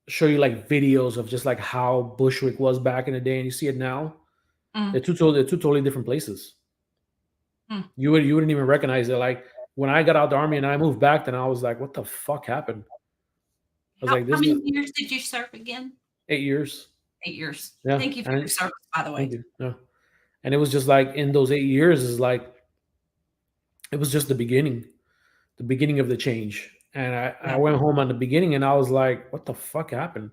show you like videos of just like how Bushwick was back in the day and you see it now, they're two totally different places. You wouldn't even recognize it. Like when I got out the army and I moved back, then I was like, what the fuck happened? I was how many years did you serve again? 8 years. 8 years. Yeah. Thank you for your service, by the way. Thank you. Yeah. And it was just like in those 8 years is like, it was just the beginning of the change. And I went home on the beginning and I was like, what the fuck happened?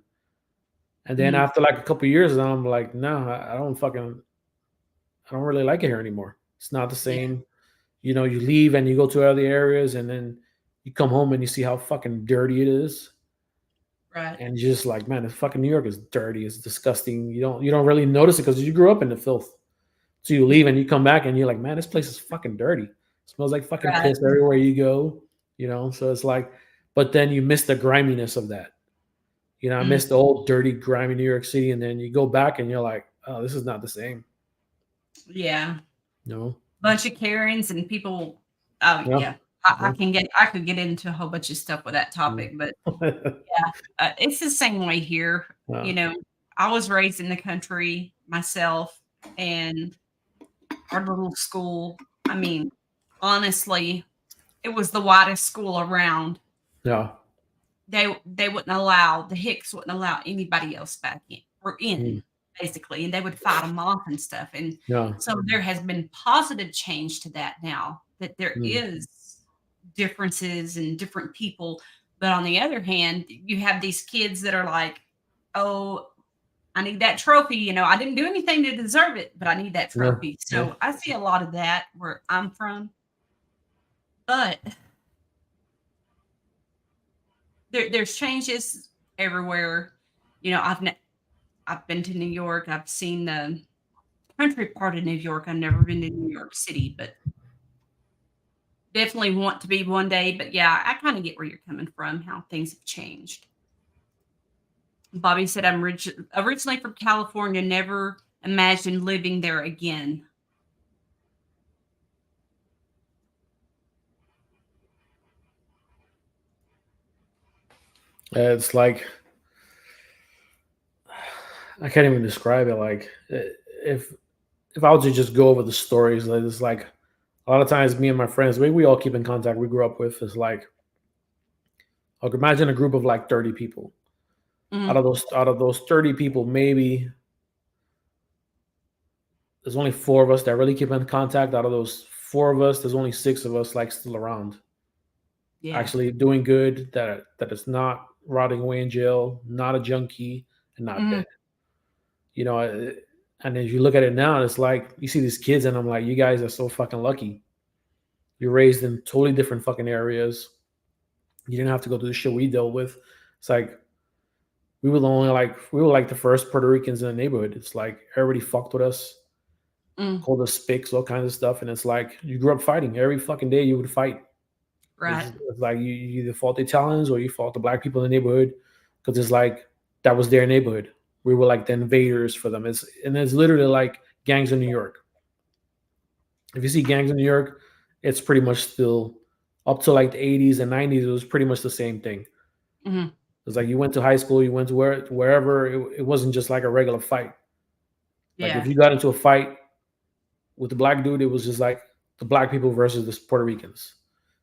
And then after like a couple of years, I'm like, no, I don't really like it here anymore. It's not the same. You leave and you go to other areas and then you come home and you see how fucking dirty it is. Right. And you're just like, man, this fucking New York is dirty. It's disgusting. You don't really notice it because you grew up in the filth. So you leave and you come back and you're like, man, this place is fucking dirty. It smells like fucking piss everywhere you go. So it's like, but then you miss the griminess of that. I miss the old dirty, grimy New York City. And then you go back and you're like, oh, this is not the same. Yeah. No. Bunch of Karens and people. Oh yeah. I could get into a whole bunch of stuff with that topic, but it's the same way here. I was raised in the country myself, and our little school. I mean, honestly, it was the whitest school around. Yeah. They wouldn't allow the Hicks wouldn't allow anybody else back in. Basically, and they would fight them off and stuff. And so there has been positive change to that now, that there is differences and different people. But on the other hand, you have these kids that are like, oh, I need that trophy. I didn't do anything to deserve it, but I need that trophy. So I see a lot of that where I'm from. But there's changes everywhere. I've been to New York. I've seen the country part of New York. I've never been to New York City, but definitely want to be one day. But yeah, I kind of get where you're coming from, how things have changed. Bobby said, I'm originally from California, never imagined living there again. It's like I can't even describe it. Like if I was to just go over the stories, like, it's like a lot of times me and my friends, we all keep in contact. We grew up with is like, like imagine a group of like 30 people. Mm-hmm. Out of those 30 people, maybe there's only 4 of us that really keep in contact. Out of those 4 of us, there's only 6 of us like still around, actually doing good. That is not rotting away in jail, not a junkie, and not Mm-hmm. dead. You know, and as you look at it now, it's like you see these kids, and I'm like, you guys are so fucking lucky. You're raised in totally different fucking areas. You didn't have to go through the shit we dealt with. It's like we were like the first Puerto Ricans in the neighborhood. It's like everybody fucked with us, called us spics, all kinds of stuff. And it's like you grew up fighting every fucking day. You would fight. Right. It's like you either fought the Italians or you fought the black people in the neighborhood because it's like that was their neighborhood. We were like the invaders for them. It's literally like gangs in New York. If you see gangs in New York, it's pretty much still up to like the 80s and 90s. It was pretty much the same thing. Mm-hmm. It's like you went to high school, you went to wherever. It wasn't just like a regular fight. Like if you got into a fight with the black dude, it was just like the black people versus the Puerto Ricans.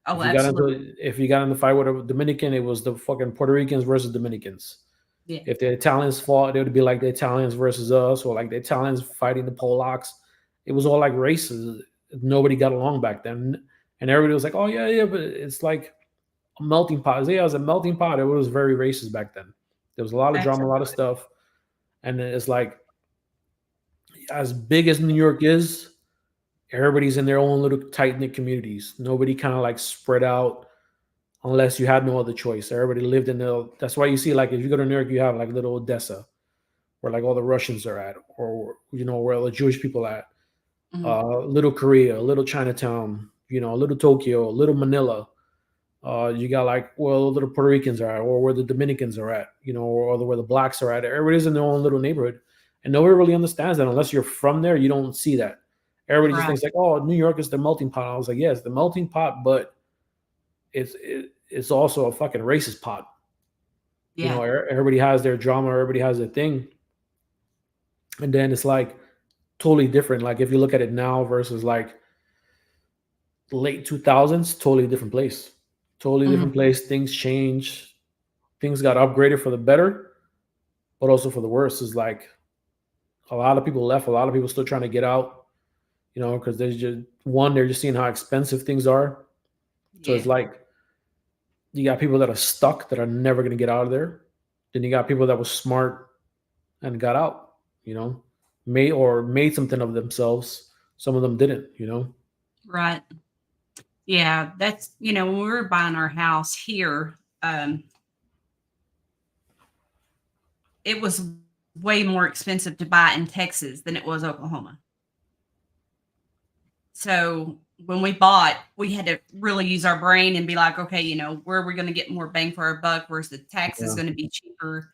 Oh, if you got in the fight with a Dominican, it was the fucking Puerto Ricans versus Dominicans. Yeah. If the Italians fought, it would be like the Italians versus us, or like the Italians fighting the Polacks. It was all like races. Nobody got along back then, and everybody was like, "Oh yeah, but it's like a melting pot." Yeah, it was a melting pot. It was very racist back then. There was a lot of drama, a lot of stuff, and it's like as big as New York is, everybody's in their own little tight knit communities. Nobody kind of like spread out unless you had no other choice. Everybody lived in the. That's why you see like if you go to New York, you have like little Odessa, where like all the Russians are at, or where all the Jewish people are at. Little Korea, little Chinatown, little Tokyo, little Manila. You got like where the little Puerto Ricans are at, or where the Dominicans are at, or where the blacks are at. Everybody's in their own little neighborhood, and nobody really understands that unless you're from there. You don't see that. Everybody just thinks like, oh, New York is the melting pot. I was like, yes, the melting pot, but it's also a fucking racist pot. Yeah. Everybody has their drama, everybody has their thing, and then it's like totally different. Like if you look at it now versus like late 2000s, totally different place. Totally different place. Things change. Things got upgraded for the better, but also for the worse. Is like a lot of people left. A lot of people still trying to get out. Because they're just seeing how expensive things are. So it's like you got people that are stuck that are never going to get out of there. Then you got people that were smart and got out. Made something of themselves. Some of them didn't. Right. Yeah, that's when we were buying our house here, it was way more expensive to buy in Texas than it was Oklahoma. So when we bought, we had to really use our brain and be like, okay, where are we going to get more bang for our buck? Where's the taxes going to be cheaper?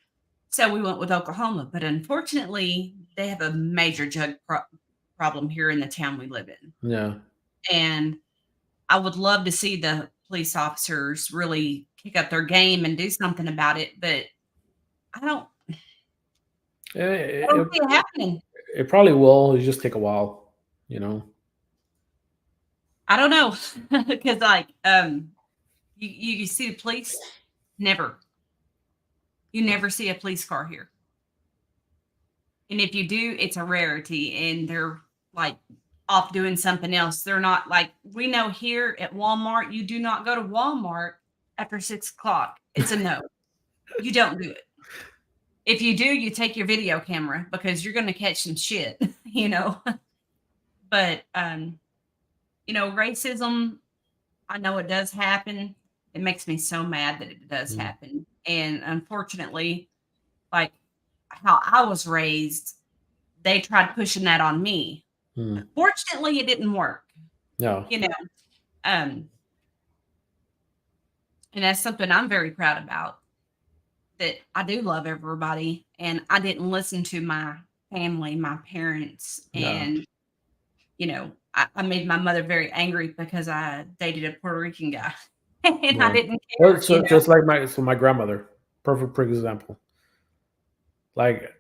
So we went with Oklahoma, but unfortunately, they have a major drug problem here in the town we live in. Yeah. And I would love to see the police officers really kick up their game and do something about it, but I don't see it happening. It probably will. It just take a while, I don't know, because like you see the police, you never see a police car here, and if you do, it's a rarity, and they're like off doing something else. They're not like we know here at Walmart. You do not go to Walmart after 6 o'clock. It's a no. You don't do it. If you do, you take your video camera because you're going to catch some shit, But racism, I know it does happen. It makes me so mad that it does happen. And unfortunately, like how I was raised, they tried pushing that on me. Fortunately, it didn't work. No. And that's something I'm very proud about, that I do love everybody, and I didn't listen to my family, my parents, and I made my mother very angry because I dated a Puerto Rican guy, and I didn't care. So just like my grandmother. perfect example. Like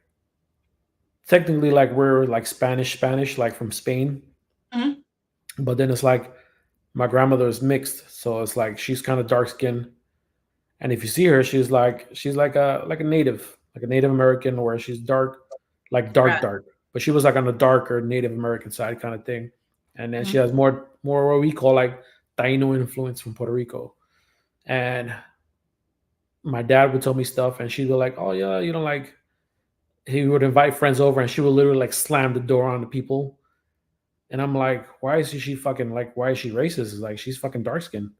technically, like we're like Spanish, like from Spain, but then it's like my grandmother is mixed, so it's like she's kind of dark skinned, and if you see her, she's like a native, like a Native American, where she's dark, like dark, but she was like on the darker Native American side kind of thing, and then she has more what we call like Taino influence from Puerto Rico, and my dad would tell me stuff, and she'd be like, "Oh yeah, you know, like." He would invite friends over, and she would literally like slam the door on the people. And I'm like, why is she fucking like? Why is she racist? It's like she's fucking dark skinned,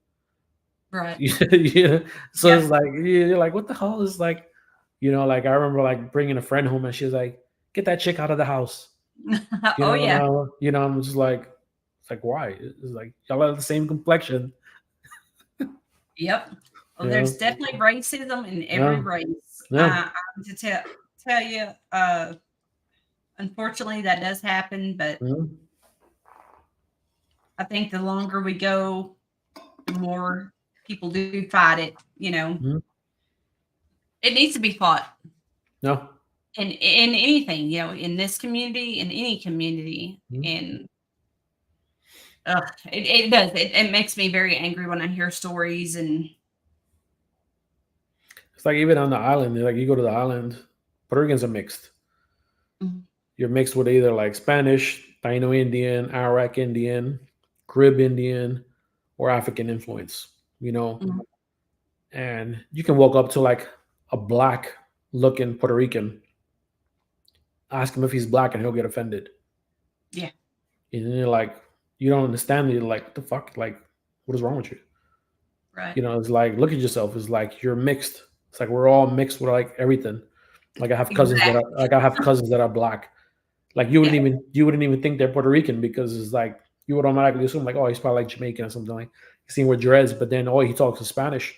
Right? yeah. So it's like you're like, what the hell is like, like I remember like bringing a friend home, and she's like, get that chick out of the house. Oh yeah. I'm just like, it's like why? It's like y'all have the same complexion. Yep. Well, there's definitely racism in every race. I have to tell you, unfortunately, that does happen, but I think the longer we go, the more people do fight it. It needs to be fought. No. In anything, in this community, in any community, and it does. It makes me very angry when I hear stories, and it's like even on the island, like you go to the island, Puerto Ricans are mixed. You're mixed with either like Spanish, Taino Indian, Arawak Indian, Carib Indian, or African influence, and you can walk up to like a black looking Puerto Rican, ask him if he's black, and he'll get offended. Yeah. And you're like, you don't understand. You're like, what the fuck? Like, what is wrong with you? Right. It's like, look at yourself. It's like you're mixed. It's like we're all mixed with like everything. Like I have cousins that are black. Like you wouldn't even think they're Puerto Rican, because it's like you would automatically assume like, oh, he's probably like Jamaican or something, like seen with dreads, but then he talks in Spanish.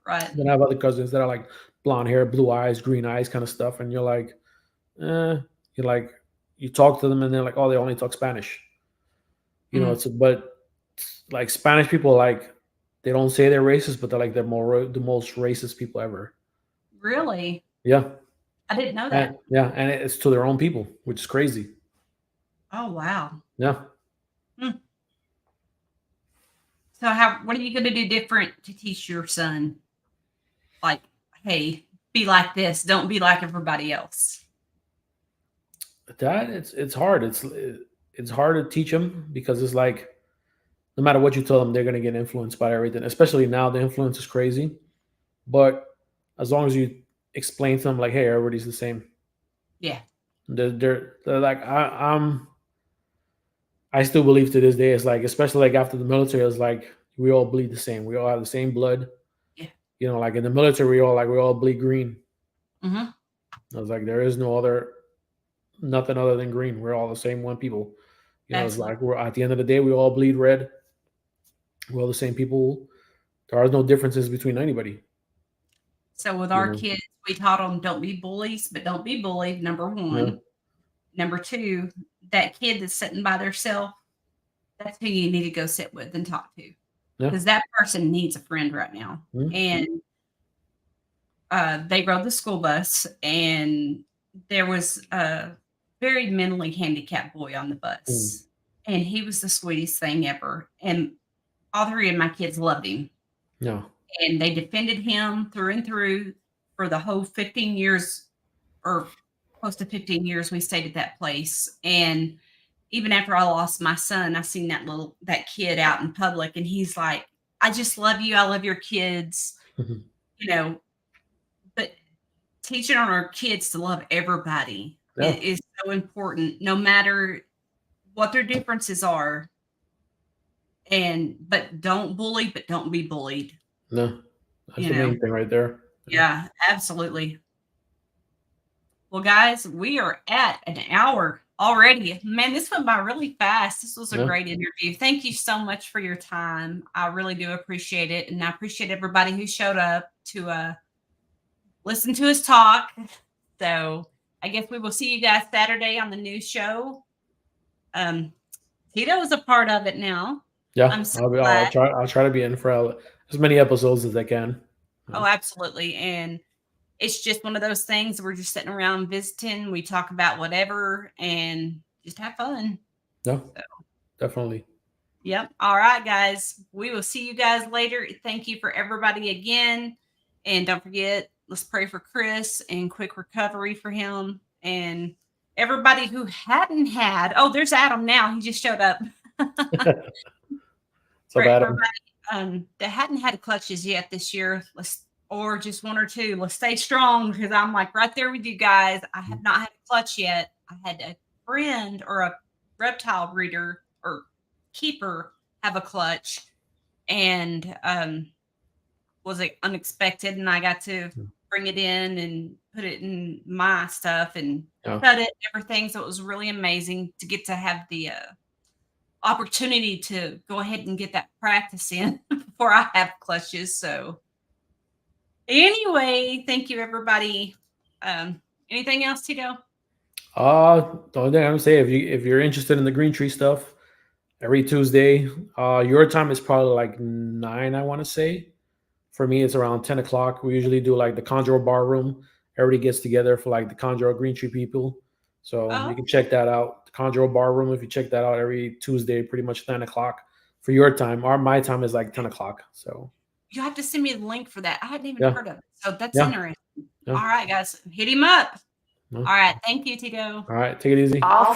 Right. Then I have other cousins that are like blonde hair, blue eyes, green eyes kind of stuff, and you're like, you talk to them and they're like, oh, they only talk Spanish. But like Spanish people, like they don't say they're racist, but they're like the most racist people ever. Really? Yeah. I didn't know that. And it's to their own people, which is crazy. Oh wow. Yeah. So what are you going to do different to teach your son? Like, hey, be like this. Don't be like everybody else. That it's hard. It's hard to teach them, because it's like no matter what you tell them, they're going to get influenced by everything. Especially now, the influence is crazy. But as long as you explain to them like, hey, everybody's the same. Yeah. They're like, I still believe to this day, it's like, especially like after the military, it's like we all bleed the same. We all have the same blood. Yeah. Like in the military, we all bleed green. I was like, there is nothing other than green. We're all the same one people. It's like we're at the end of the day, we all bleed red. We're all the same people. There are no differences between anybody. So with our kids, we taught them, don't be bullies, but don't be bullied. Number one. Yeah. Number two, that kid that's sitting by themselves, that's who you need to go sit with and talk to. Because that person needs a friend right now. And they rode the school bus, and there was a very mentally handicapped boy on the bus. And he was the sweetest thing ever. And all three of my kids loved him. No. And they defended him through and through for the whole 15 years, or close to 15 years we stayed at that place. And even after I lost my son, I seen that kid out in public, and he's like, I just love you. I love your kids. But teaching our kids to love everybody is so important, no matter what their differences are. But don't bully, but don't be bullied. No, that's the main thing right there. Yeah, absolutely. Well, guys, we are at an hour already. Man, this went by really fast. This was a great interview. Thank you so much for your time. I really do appreciate it. And I appreciate everybody who showed up to listen to us talk. So I guess we will see you guys Saturday on the new show. Tito is a part of it now. Yeah, I'll try to be in for as many episodes as I can. Oh, absolutely. And it's just one of those things. We're just sitting around visiting. We talk about whatever and just have fun. No, definitely. Yep. All right, guys. We will see you guys later. Thank you for everybody again. And don't forget, let's pray for Chris and quick recovery for him. And everybody who hadn't had, oh, there's Adam now. He just showed up. So for Adam. everybody that hadn't had clutches yet this year, or just one or two, let's stay strong, because I'm like right there with you guys. I have not had a clutch yet. I had a friend or a reptile breeder or keeper have a clutch, and was it unexpected, and I got to bring it in and put it in my stuff and cut it and everything. So it was really amazing to get to have the opportunity to go ahead and get that practice in before I have clutches. So anyway, thank you, everybody. Anything else, Tito? The only thing I'm gonna say, if you're interested in the green tree stuff, every Tuesday, your time is probably like 9, I want to say. For me, it's around 10 o'clock. We usually do like the Conjure Bar Room. Everybody gets together for like the Conjure Green Tree people. So you can check that out. The Conjure Bar Room, if you check that out every Tuesday, pretty much 9 o'clock for your time. My time is like 10 o'clock. So you have to send me the link for that. I hadn't even heard of it. So that's interesting. All right, guys. Hit him up. All right. Thank you, Tito. All right. Take it easy. All